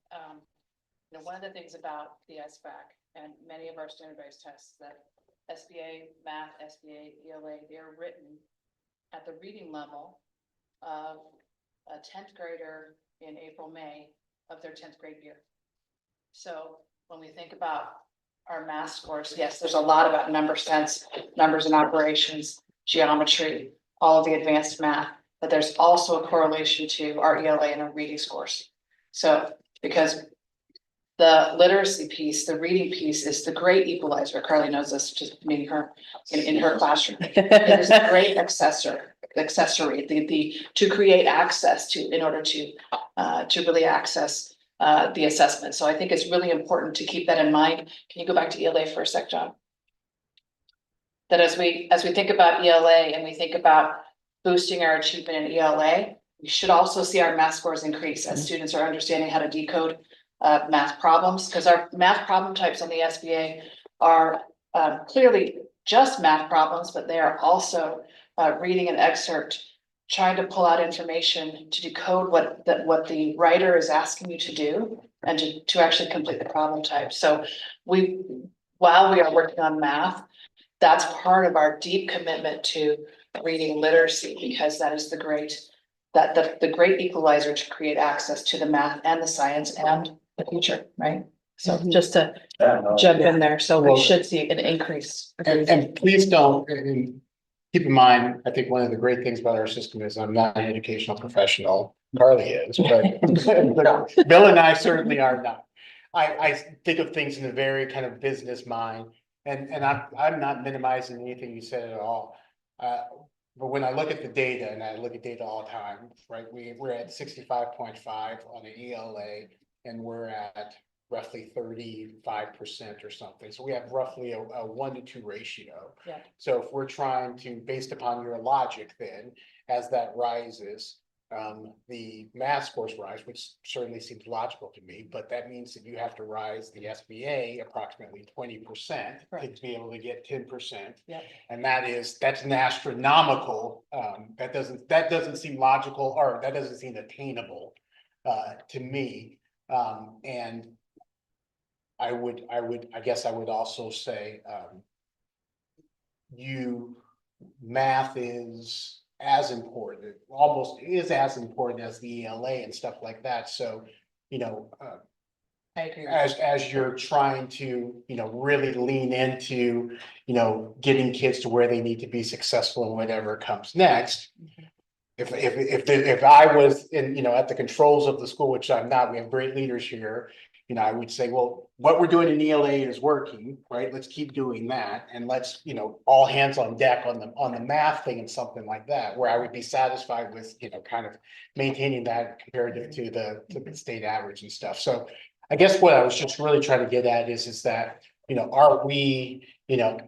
one of the things about the SBAC and many of our standardized tests that SBA math, SBA, ELA, they're written at the reading level of a 10th grader in April, May of their 10th grade year. So when we think about our math scores, yes, there's a lot about number sense, numbers and operations, geometry, all of the advanced math, but there's also a correlation to our ELA and our reading scores. So because the literacy piece, the reading piece is the great equalizer. Carly knows this, just meeting her in her classroom. It is a great accessory, to create access to, in order to really access the assessment. So I think it's really important to keep that in mind. Can you go back to ELA for a sec, John? That as we think about ELA and we think about boosting our achievement in ELA, we should also see our math scores increase as students are understanding how to decode math problems, because our math problem types on the SBA are clearly just math problems, but they are also reading an excerpt, trying to pull out information to decode what the writer is asking you to do and to actually complete the problem type. So while we are working on math, that's part of our deep commitment to reading literacy, because that is the great equalizer to create access to the math and the science and the future, right? So just to jump in there, so we should see an increase. And please don't, and keep in mind, I think one of the great things about our system is I'm not an educational professional. Carly is, but Bill and I certainly are not. I think of things in a very kind of business mind, and I'm not minimizing anything you said at all. But when I look at the data, and I look at data all the time, right? We're at 65.5 on the ELA. and we're at roughly 35% or something. So we have roughly a 1-to-2 ratio. Yeah. So if we're trying to, based upon your logic then, as that rises, the math scores rise, which certainly seems logical to me, but that means that you have to rise the SBA approximately 20% to be able to get 10%. Yep. And that's an astronomical, that doesn't seem logical, or that doesn't seem attainable to me. And I guess I would also say, math is as important, almost is as important as the ELA and stuff like that. So, I agree. as you're trying to, really lean into, getting kids to where they need to be successful in whatever comes next. If I was in, at the controls of the school, which I'm not, we have great leaders here. I would say, well, what we're doing in ELA is working, right? Let's keep doing that. And let's, all hands on deck on the math thing and something like that, where I would be satisfied with, kind of maintaining that comparative to the state average and stuff. So I guess what I was just really trying to get at is that, are we,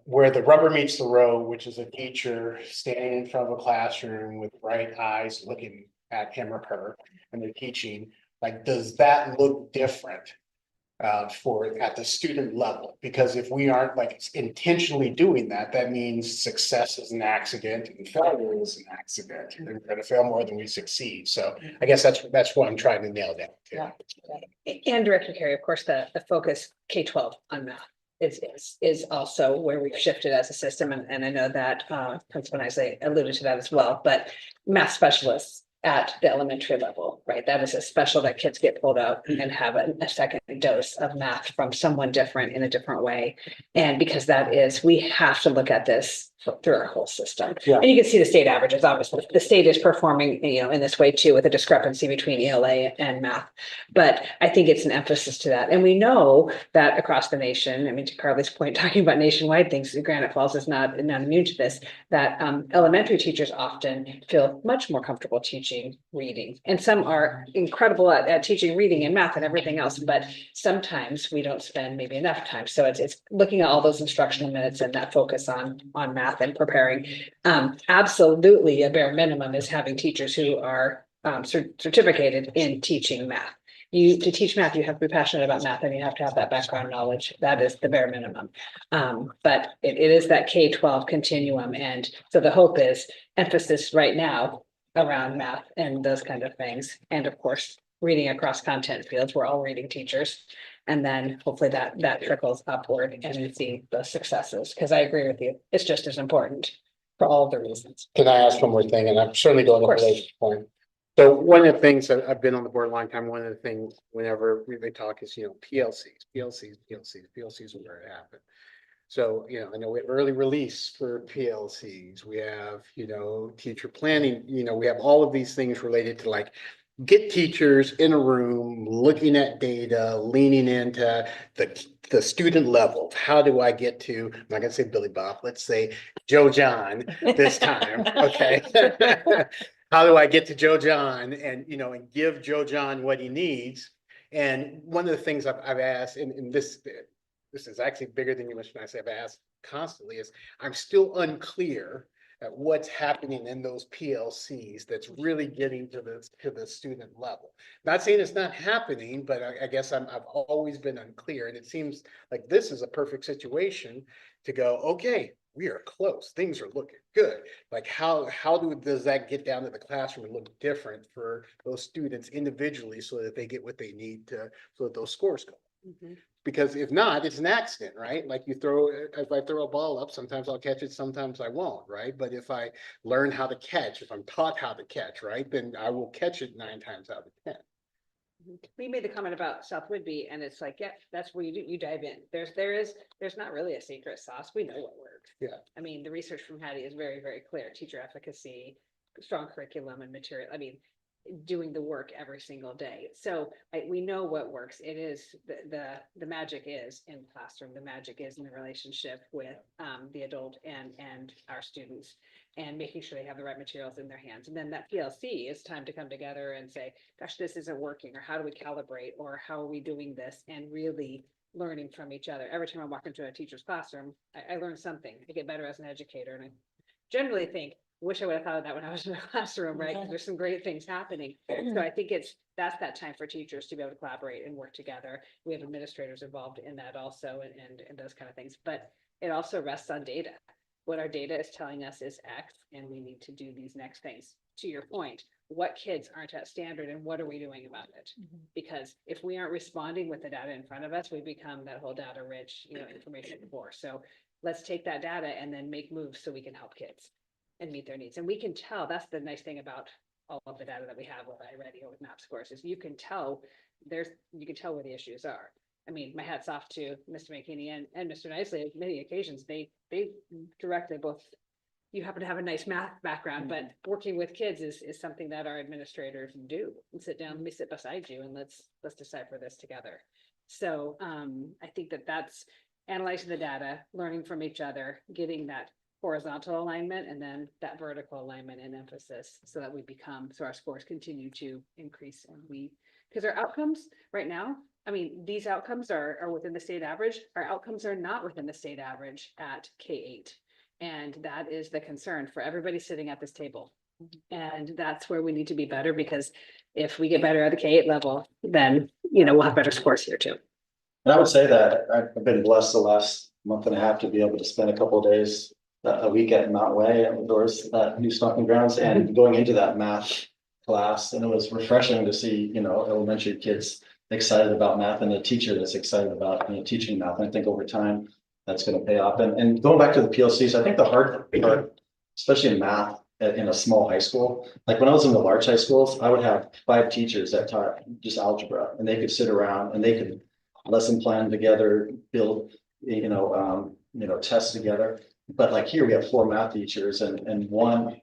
where the rubber meets the road, which is a teacher standing in front of a classroom with bright eyes looking at him or her and they're teaching, like, does that look different for at the student level? Because if we aren't like intentionally doing that, that means success is an accident and failure is an accident. And we're going to fail more than we succeed. So I guess that's what I'm trying to nail down. Yeah. And Director Carey, of course, the focus K-12 on math is also where we've shifted as a system. And I know that Principal Isley alluded to that as well, but math specialists at the elementary level, right? That is a special that kids get pulled out and have a second dose of math from someone different in a different way. And because we have to look at this through our whole system. Yeah. And you can see the state averages, obviously. The state is performing, in this way too, with a discrepancy between ELA and math. But I think it's an emphasis to that. And we know that across the nation, I mean, to Carly's point, talking about nationwide things, Granite Falls is not immune to this, that elementary teachers often feel much more comfortable teaching reading. And some are incredible at teaching reading and math and everything else, but sometimes we don't spend maybe enough time. So it's looking at all those instructional minutes and that focus on math and preparing. Absolutely, a bare minimum is having teachers who are certificated in teaching math. To teach math, you have to be passionate about math and you have to have that background knowledge. That is the bare minimum. But it is that K-12 continuum. And so the hope is emphasis right now around math and those kind of things. And of course, reading across content fields, we're all reading teachers. And then hopefully that trickles upward and we see the successes. Because I agree with you, it's just as important for all the reasons. Can I ask one more thing? And I'm certainly going to the point. So one of the things that I've been on the board a long time, one of the things whenever they talk is, PLCs are where it happened. So, I know we have early release for PLCs. We have, teacher planning, we have all of these things related to like get teachers in a room, looking at data, leaning into the student level. How do I get to, I'm not gonna say Billy Bob, let's say Joe John this time, okay? How do I get to Joe John and, and give Joe John what he needs? And one of the things I've asked, and this is actually bigger than you mentioned, I've asked constantly, is I'm still unclear at what's happening in those PLCs that's really getting to the student level. Not saying it's not happening, but I guess I've always been unclear. And it seems like this is a perfect situation to go, okay, we are close. Things are looking good. Like does that get down to the classroom and look different for those students individually so that they get what they need so that those scores go? Mm-hmm. Because if not, it's an accident, right? Like if I throw a ball up, sometimes I'll catch it, sometimes I won't, right? But if I learn how to catch, if I'm taught how to catch, right, then I will catch it 9 times out of 10. We made the comment about South Whidbey, and it's like, yeah, that's where you dive in. There's not really a secret sauce. We know what works. Yeah. I mean, the research from Hattie is very, very clear. Teacher efficacy, strong curriculum and material. I mean, doing the work every single day. So we know what works. It is the magic is in the classroom. The magic is in the relationship with the adult and our students. and making sure they have the right materials in their hands. And then that PLC is time to come together and say, gosh, this isn't working, or how do we calibrate, or how are we doing this, and really learning from each other. Every time I walk into a teacher's classroom, I learn something. I get better as an educator, and I generally think, wish I would have thought of that when I was in the classroom, right? 'Cause there's some great things happening. So I think that's that time for teachers to be able to collaborate and work together. We have administrators involved in that also, and those kind of things, but it also rests on data. What our data is telling us is X, and we need to do these next things. To your point, what kids aren't at standard, and what are we doing about it? Because if we aren't responding with the data in front of us, we become that whole data rich, information before. So let's take that data and then make moves so we can help kids and meet their needs. And we can tell, that's the nice thing about all of the data that we have with iReady or with MAP scores, is you can tell where the issues are. I mean, my hat's off to Mr. McKinney and Mr. Nicely. At many occasions, they directed both. You happen to have a nice math background, but working with kids is something that our administrators do. And sit down, let me sit beside you, and let's decipher this together. So I think that's analyzing the data, learning from each other, getting that horizontal alignment, and then that vertical alignment and emphasis, so that so our scores continue to increase, and because our outcomes right now, I mean, these outcomes are within the state average. Our outcomes are not within the state average at K-8. And that is the concern for everybody sitting at this table. And that's where we need to be better, because if we get better at the K-8 level, then, we'll have better scores here too. And I would say that I've been blessed the last month and a half to be able to spend a couple of days a week at Mount Way outdoors, new stomping grounds, and going into that math class. And it was refreshing to see, elementary kids excited about math, and a teacher that's excited about teaching math. And I think over time that's going to pay off. And going back to the PLCs, I think the hard part, especially in math in a small high school, like when I was in the large high schools, I would have 5 teachers that taught just algebra, and they could sit around and they could lesson plan together, build, tests together. But like here, we have 4 math teachers, and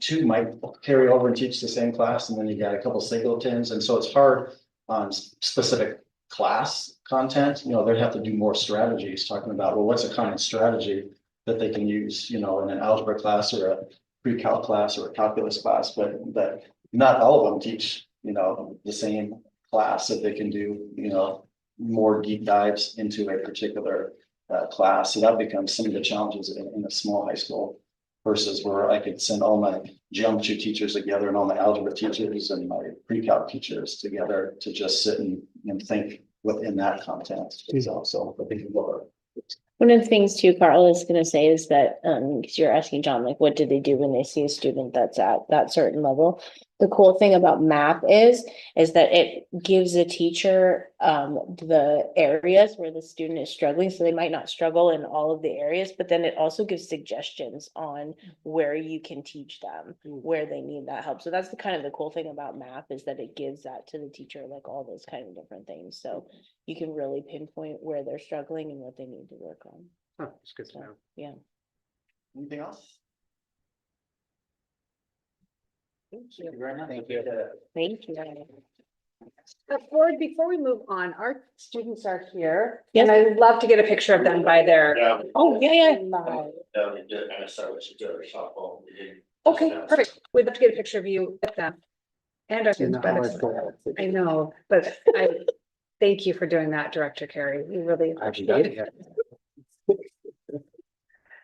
2 might carry over and teach the same class, and then you got a couple singletons, and so it's hard on specific class content. They'd have to do more strategies, talking about, well, what's a common strategy that they can use, in an algebra class or a pre-calc class or a calculus class, but not all of them teach, the same class, that they can do, more deep dives into a particular class. So that becomes some of the challenges in a small high school, versus where I could send all my geometry teachers together and all my algebra teachers and my pre-calc teachers together to just sit and think within that content. So I think one of the things too, Carl is going to say is that, because you're asking John, like, what do they do when they see a student that's at that certain level? The cool thing about MAP is that it gives a teacher the areas where the student is struggling. So they might not struggle in all of the areas, but then it also gives suggestions on where you can teach them, where they need that help. So that's the cool thing about MAP, is that it gives that to the teacher, like all those kind of different things. So you can really pinpoint where they're struggling and what they need to work on. Oh, that's good to know. Yeah. anything else? Thank Thank you very much. Thank you. Thank you. Before we move on, our students are here. Yes. And I'd love to get a picture of them by their. Yeah. Oh, yeah. Okay, perfect. We'd love to get a picture of you with them. And our students by their. I know, but thank you for doing that, Director Carey. We really appreciate it.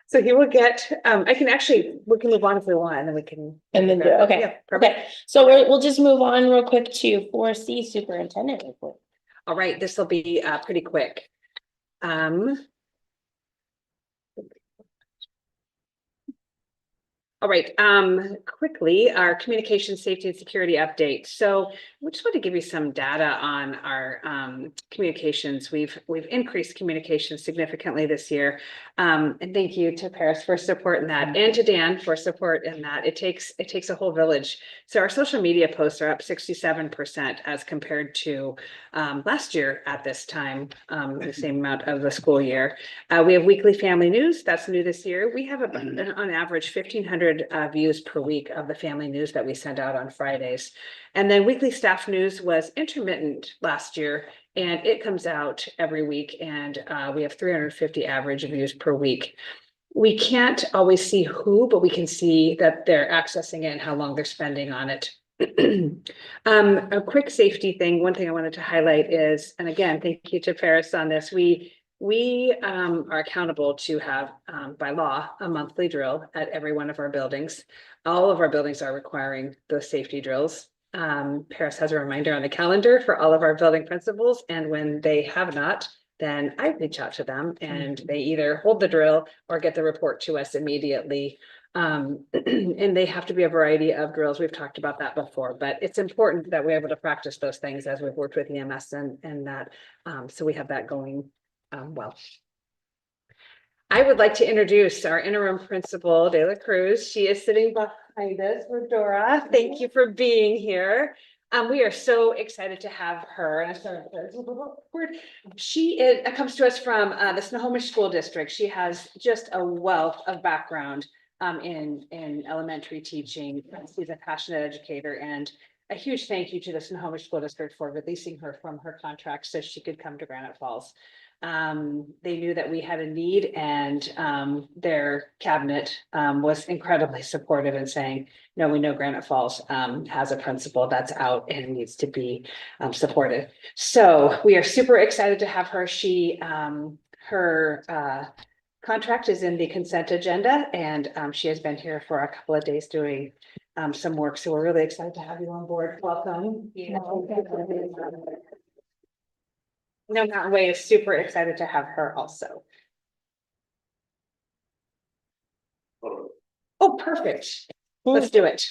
So he will get, we can move on if we want, and then we can. And then, okay. Yeah, perfect. Okay, so we'll just move on real quick to 4C superintendent report. All right, this will be pretty quick. All right, quickly, our communication safety and security update. So we just want to give you some data on our communications. We've increased communication significantly this year. And thank you to Paris for support in that, and to Dan for support in that. It takes a whole village. So our social media posts are up 67% as compared to last year at this time, the same amount of the school year. We have weekly family news, that's new this year. We have on average 1,500 views per week of the family news that we send out on Fridays. And then weekly staff news was intermittent last year, and it comes out every week, and we have 350 average views per week. we can't always see who, but we can see that they're accessing it and how long they're spending on it. A quick safety thing, one thing I wanted to highlight is, and again, thank you to Paris on this, we are accountable to have, by law, a monthly drill at every one of our buildings. All of our buildings are requiring those safety drills. Paris has a reminder on the calendar for all of our building principals, and when they have not, then I reach out to them and they either hold the drill or get the report to us immediately. And they have to be a variety of drills. We've talked about that before, but it's important that we're able to practice those things as we've worked with EMS and that, so we have that going well. I would like to introduce our interim principal, De La Cruz. She is sitting behind us with Dora. Thank you for being here. We are so excited to have her. And she comes to us from the Snohomish School District. She has just a wealth of background in elementary teaching. She's a passionate educator, and a huge thank you to the Snohomish School District for releasing her from her contract so she could come to Granite Falls. They knew that we had a need, and their cabinet was incredibly supportive in saying, no, we know Granite Falls has a principal that's out and needs to be supported. So we are super excited to have her. Her contract is in the consent agenda, and she has been here for a couple of days doing some work. So we're really excited to have you on board. Welcome. No, Mountain Way is super excited to have her also. Oh, perfect. Let's do it.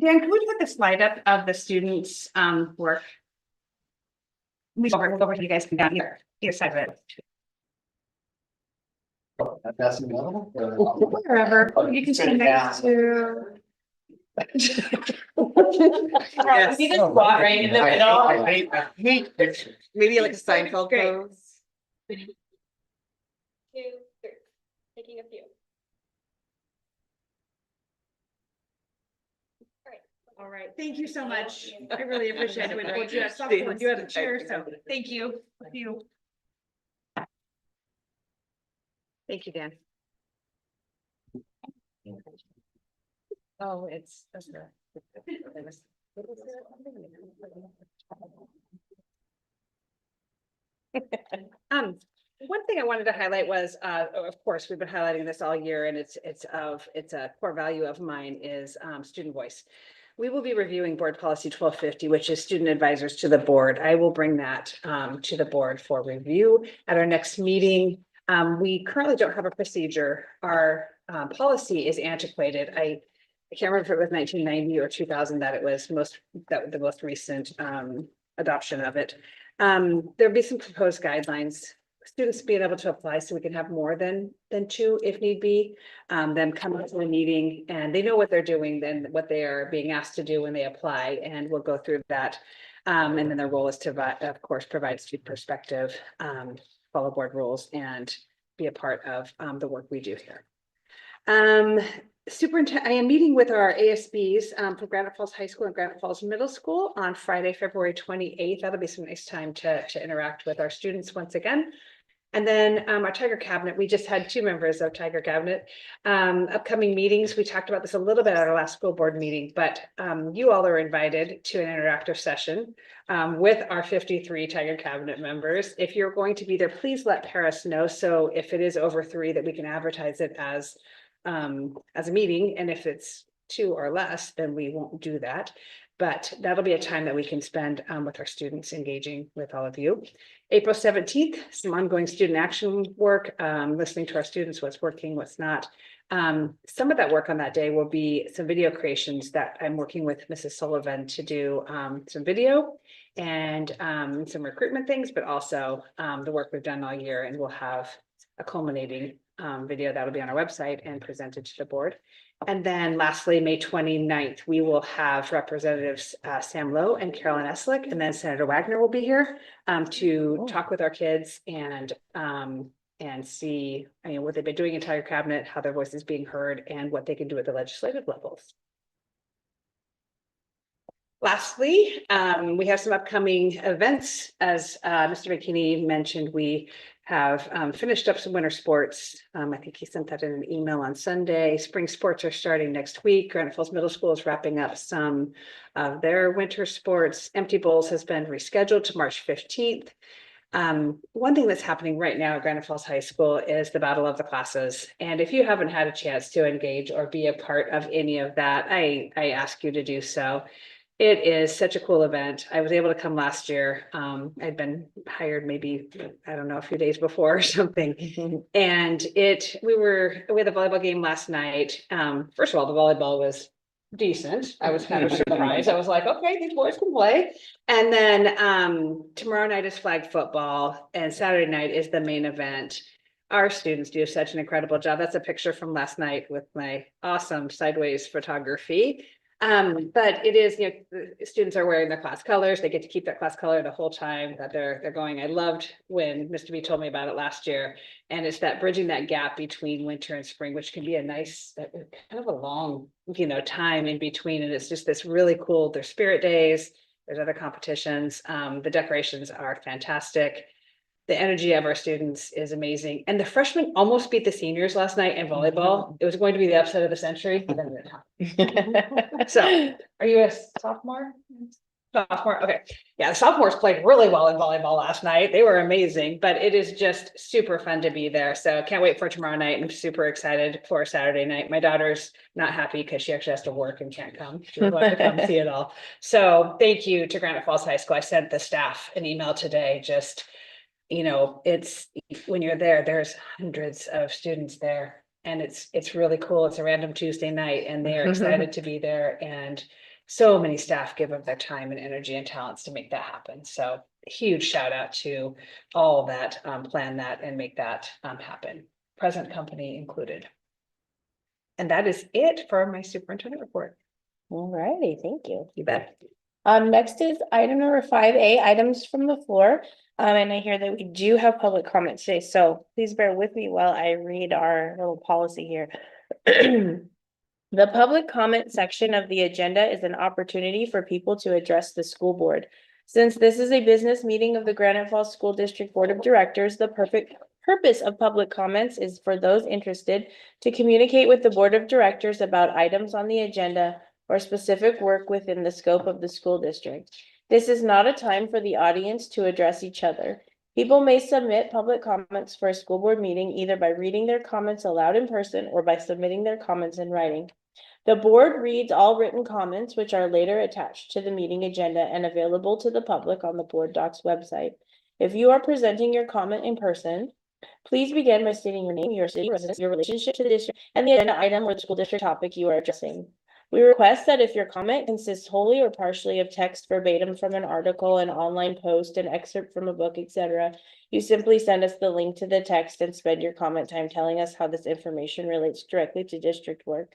Dan, can we put the slide up of the students' work? We go over to you guys can down here, either side of it. That's another one? Wherever, you can stand next to. Yes. We just squat right in the middle. I hate pictures. Maybe like a Seinfeld pose. 2, 3, taking a few. All right, thank you so much. I really appreciate it. We told you at some point you had a chair, so thank you. Thank you, Dan. Oh, it's. One thing I wanted to highlight was, of course, we've been highlighting this all year, and it's a core value of mine is student voice. We will be reviewing board policy 1250, which is student advisors to the board. I will bring that to the board for review at our next meeting. We currently don't have a procedure. Our policy is antiquated. I can't remember if it was 1990 or 2000 that it was the most recent adoption of it. There'll be some proposed guidelines. Students being able to apply so we can have more than 2 if need be. Them come to the meeting and they know what they're doing, then what they are being asked to do when they apply, and we'll go through that. And then their role is to, of course, provide student perspective, follow board rules, and be a part of the work we do here. Superintendent, I am meeting with our ASBs for Granite Falls High School and Granite Falls Middle School on Friday, February 28th. That'll be some nice time to interact with our students once again. And then our Tiger Cabinet, we just had 2 members of Tiger Cabinet. Upcoming meetings, we talked about this a little bit at our last school board meeting, but you all are invited to an interactive session with our 53 Tiger Cabinet members. If you're going to be there, please let Paris know. So if it is over 3, that we can advertise it as a meeting, and if it's 2 or less, then we won't do that. But that'll be a time that we can spend with our students, engaging with all of you. April 17th, some ongoing student action work, listening to our students, what's working, what's not. Some of that work on that day will be some video creations that I'm working with Mrs. Sullivan to do some video and some recruitment things, but also the work we've done all year, and we'll have a culminating video that'll be on our website and presented to the board. And then lastly, May 29th, we will have Representatives Sam Lowe and Carolyn Eslick, and then Senator Wagner will be here to talk with our kids and see, what they've been doing in Tiger Cabinet, how their voice is being heard, and what they can do at the legislative levels. Lastly, we have some upcoming events. As Mr. McKinney mentioned, we have finished up some winter sports. I think he sent that in an email on Sunday. Spring sports are starting next week. Granite Falls Middle School is wrapping up some of their winter sports. Empty Bowls has been rescheduled to March 15th. One thing that's happening right now at Granite Falls High School is the Battle of the Classes. And if you haven't had a chance to engage or be a part of any of that, I ask you to do so. It is such a cool event. I was able to come last year. I'd been hired maybe, I don't know, a few days before or something. And we had a volleyball game last night. First of all, the volleyball was decent. I was kind of surprised. I was like, okay, these boys can play. And then tomorrow night is flag football and Saturday night is the main event. Our students do such an incredible job. That's a picture from last night with my awesome sideways photography. But it is, the students are wearing their class colors. They get to keep that class color the whole time that they're going. I loved when Mr. B told me about it last year. And it's that bridging that gap between winter and spring, which can be a nice, kind of a long, time in between. And it's just this really cool, there's spirit days, there's other competitions. The decorations are fantastic. The energy of our students is amazing. And the freshmen almost beat the seniors last night in volleyball. It was going to be the upset of the century. But then it happened. So, are you a sophomore? Sophomore, okay. Yeah, the sophomores played really well in volleyball last night. They were amazing, but it is just super fun to be there. So can't wait for tomorrow night. I'm super excited for Saturday night. My daughter's not happy because she actually has to work and can't come. She would like to come see it all. So thank you to Granite Falls High School. I sent the staff an email today, just it's when you're there, there's hundreds of students there and it's really cool. It's a random Tuesday night and they're excited to be there. And so many staff give up their time and energy and talents to make that happen. So huge shout out to all that plan that and make that happen. Present company included. And that is it for my superintendent report. All righty, thank you. You bet. Next is item number 5A, items from the floor. And I hear that we do have public comment today, so please bear with me while I read our little policy here. The public comment section of the agenda is an opportunity for people to address the school board. Since this is a business meeting of the Granite Falls School District Board of Directors, the purpose of public comments is for those interested to communicate with the Board of Directors about items on the agenda or specific work within the scope of the school district. This is not a time for the audience to address each other. People may submit public comments for a school board meeting either by reading their comments aloud in person or by submitting their comments in writing. The board reads all written comments, which are later attached to the meeting agenda and available to the public on the board docs website. If you are presenting your comment in person, please begin by stating your name, your city, residence, your relationship to the district, and the agenda item or the school district topic you are addressing. We request that if your comment consists wholly or partially of text verbatim from an article, an online post, an excerpt from a book, etc., you simply send us the link to the text and spend your comment time telling us how this information relates directly to district work.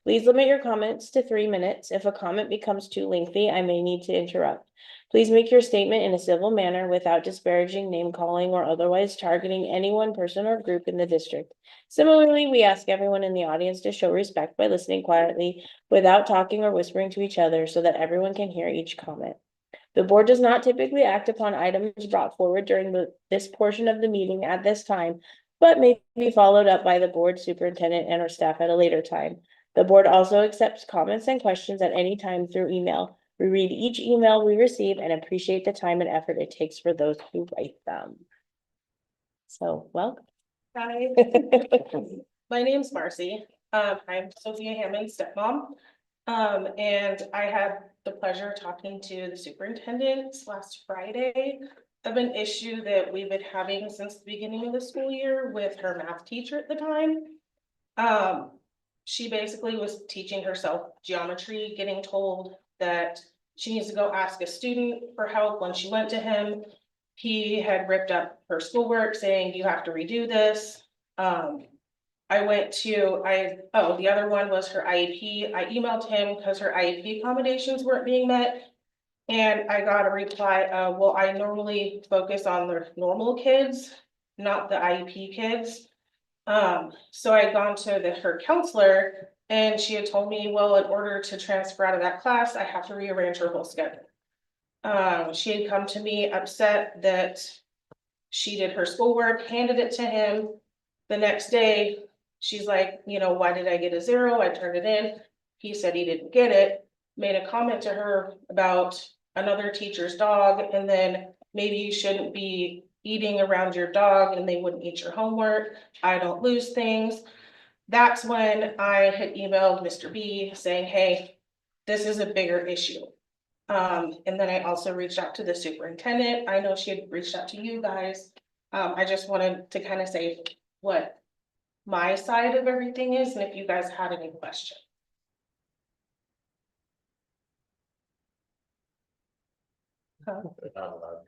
Please limit your comments to 3 minutes. If a comment becomes too lengthy, I may need to interrupt. Please make your statement in a civil manner without disparaging, name calling, or otherwise targeting any one person or group in the district. Similarly, we ask everyone in the audience to show respect by listening quietly without talking or whispering to each other so that everyone can hear each comment. The board does not typically act upon items brought forward during this portion of the meeting at this time, but may be followed up by the board superintendent and or staff at a later time. The board also accepts comments and questions at any time through email. We read each email we receive and appreciate the time and effort it takes for those who write them. So, welcome. Hi, my name's Marcy. I'm Sophia Hammond's stepmom. And I had the pleasure of talking to the superintendent last Friday of an issue that we've been having since the beginning of the school year with her math teacher at the time. She basically was teaching herself geometry, getting told that she needs to go ask a student for help. When she went to him, he had ripped up her schoolwork saying, you have to redo this. The other one was her IEP. I emailed him because her IEP accommodations weren't being met. And I got a reply, well, I normally focus on the normal kids, not the IEP kids. So I had gone to her counselor and she had told me, well, in order to transfer out of that class, I have to rearrange her whole schedule. She had come to me upset that she did her schoolwork, handed it to him. The next day, she's like, you know, why did I get a 0? I turned it in. He said he didn't get it, made a comment to her about another teacher's dog, and then maybe you shouldn't be eating around your dog and they wouldn't eat your homework. I don't lose things. That's when I had emailed Mr. B saying, hey, this is a bigger issue. And then I also reached out to the superintendent. I know she had reached out to you guys. I just wanted to kind of say what my side of everything is, and if you guys had any questions.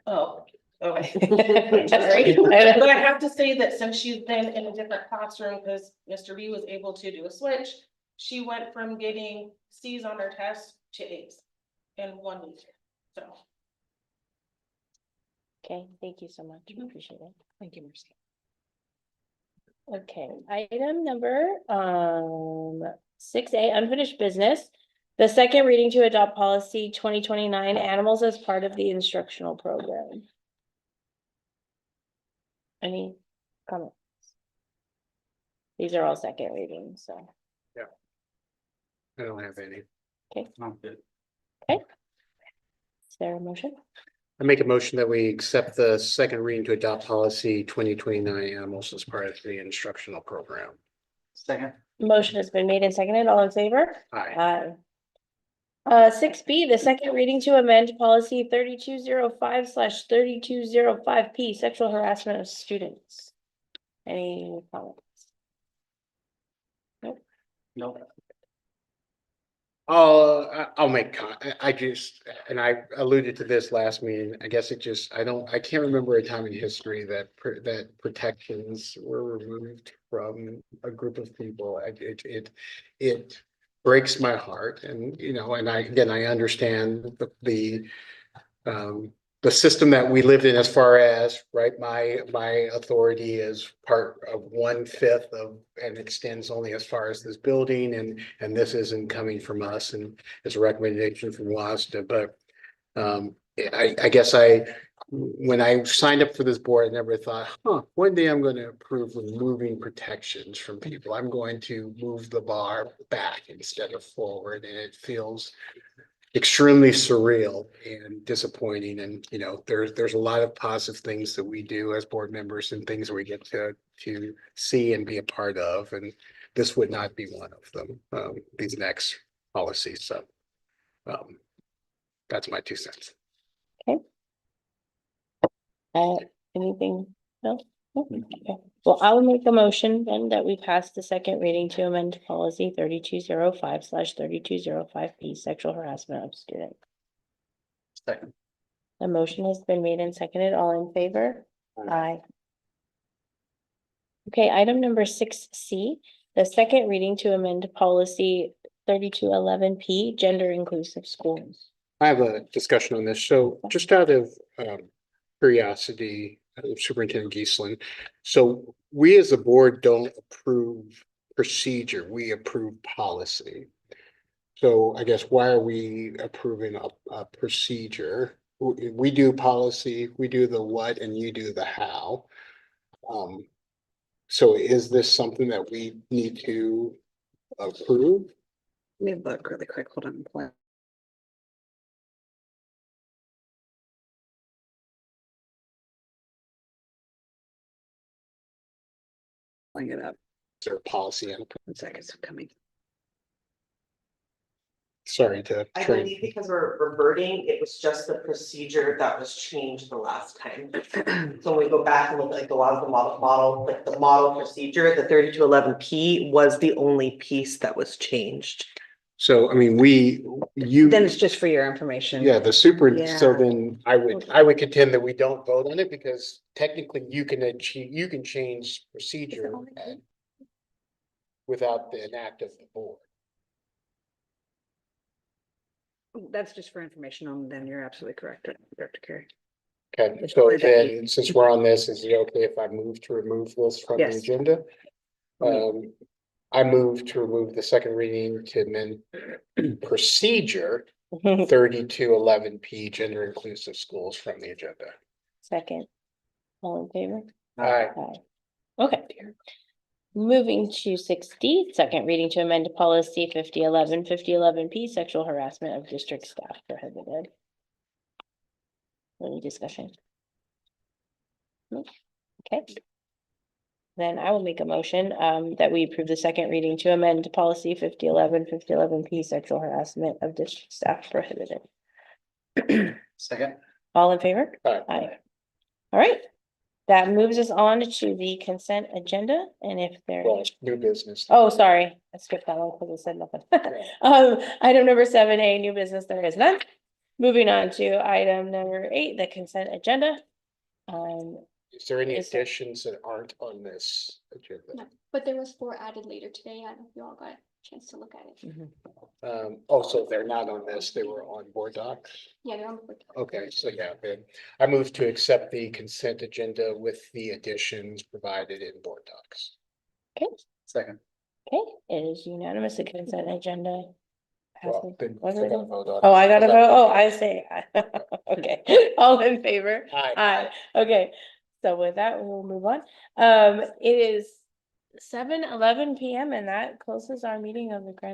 Oh, okay. Sorry. But I have to say that since she's been in a different classroom, because Mr. B was able to do a switch, she went from getting C's on her test to A's in 1 week, so. Okay, thank you so much. Appreciate it. Thank you, Mercy. Okay, item number 6A, unfinished business. The second reading to adopt policy 2029 animals as part of the instructional program. Any comments? These are all second readings, so. I don't have any. I'm good. Is there a motion? I make a motion that we accept the second reading to adopt policy 2029 animals as part of the instructional program. Second. Motion has been made and seconded. All in favor? Aye. 6B, the second reading to amend policy 3205/3205P, sexual harassment of students. Any comments? No. I'll make, I just, and I alluded to this last meeting, I guess I can't remember a time in history that protections were removed from a group of people. It breaks my heart, and, you know, and I understand the system that we lived in, as far as, right, my authority is part of 1/5 of, and extends only as far as this building, and this isn't coming from us, and it's a recommendation from WASDA, but I guess when I signed up for this board, I never thought, one day I'm going to approve removing protections from people. I'm going to move the bar back instead of forward, and it feels extremely surreal and disappointing. And, you know, there's a lot of positive things that we do as board members and things we get to see and be a part of. And this would not be one of them, these next policies. So that's my 2 cents. Anything else? No? Okay. Well, I will make a motion then that we pass the second reading to amend policy 3205/3205P, sexual harassment of students. Second. The motion has been made and seconded. All in favor? Aye. Okay, item number 6C, the second reading to amend policy 3211P, gender inclusive schools. I have a discussion on this. So just out of curiosity, Superintendent Geisling, so we as a board don't approve procedure, we approve policy. So I guess, why are we approving a procedure? We do policy, we do the what, and you do the how. So is this something that we need to approve? Let me look really quick. Hold on. Pulling it up. Is there a policy? 1 second, it's coming. Sorry to. I believe because we're reverting, it was just the procedure that was changed the last time. So when we go back and look at like a lot of the model, like the model procedure, the 3211P was the only piece that was changed. So, I mean, Then it's just for your information. Yeah, the super, Yeah. so then I would contend that we don't vote on it, because technically you can change procedure without an act of the board. That's just for information on, then you're absolutely correct, Director Carey. Okay, so then, since we're on this, is it okay if I move to remove this from the Yes. agenda? I move to remove the second reading to amend procedure 3211P gender inclusive schools from the agenda. Second. All in favor? Aye. Aye. Okay. Moving to 6D, second reading to amend policy 5011P, sexual harassment of district staff prohibited. Any discussion? No? Okay. Then I will make a motion that we approve the second reading to amend policy 5011P, sexual harassment of district staff prohibited. Second. All in favor? Aye. Aye. All right. That moves us on to the consent agenda, and if there. Well, new business. Oh, sorry, I skipped that one because I said nothing. Item number 7A, new business, there is none. Moving on to item number 8, the consent agenda. Is there any Is there- additions that aren't on this agenda? No, but there was 4 added later today. I don't know if you all got a chance to look at it. Also, they're not on this, they were on board docs. Yeah, they're on the board. Okay, so yeah, then I move to accept the consent agenda with the additions provided in board docs. Okay, Second. okay, it is unanimous, the consent agenda. Well, then Was I it? gotta vote on Oh, it. I gotta vote, oh, I say, aye. Okay, all in favor? Aye. Aye, okay, so with that, we will move on. It is 7:11 PM and that closes our meeting of the Grand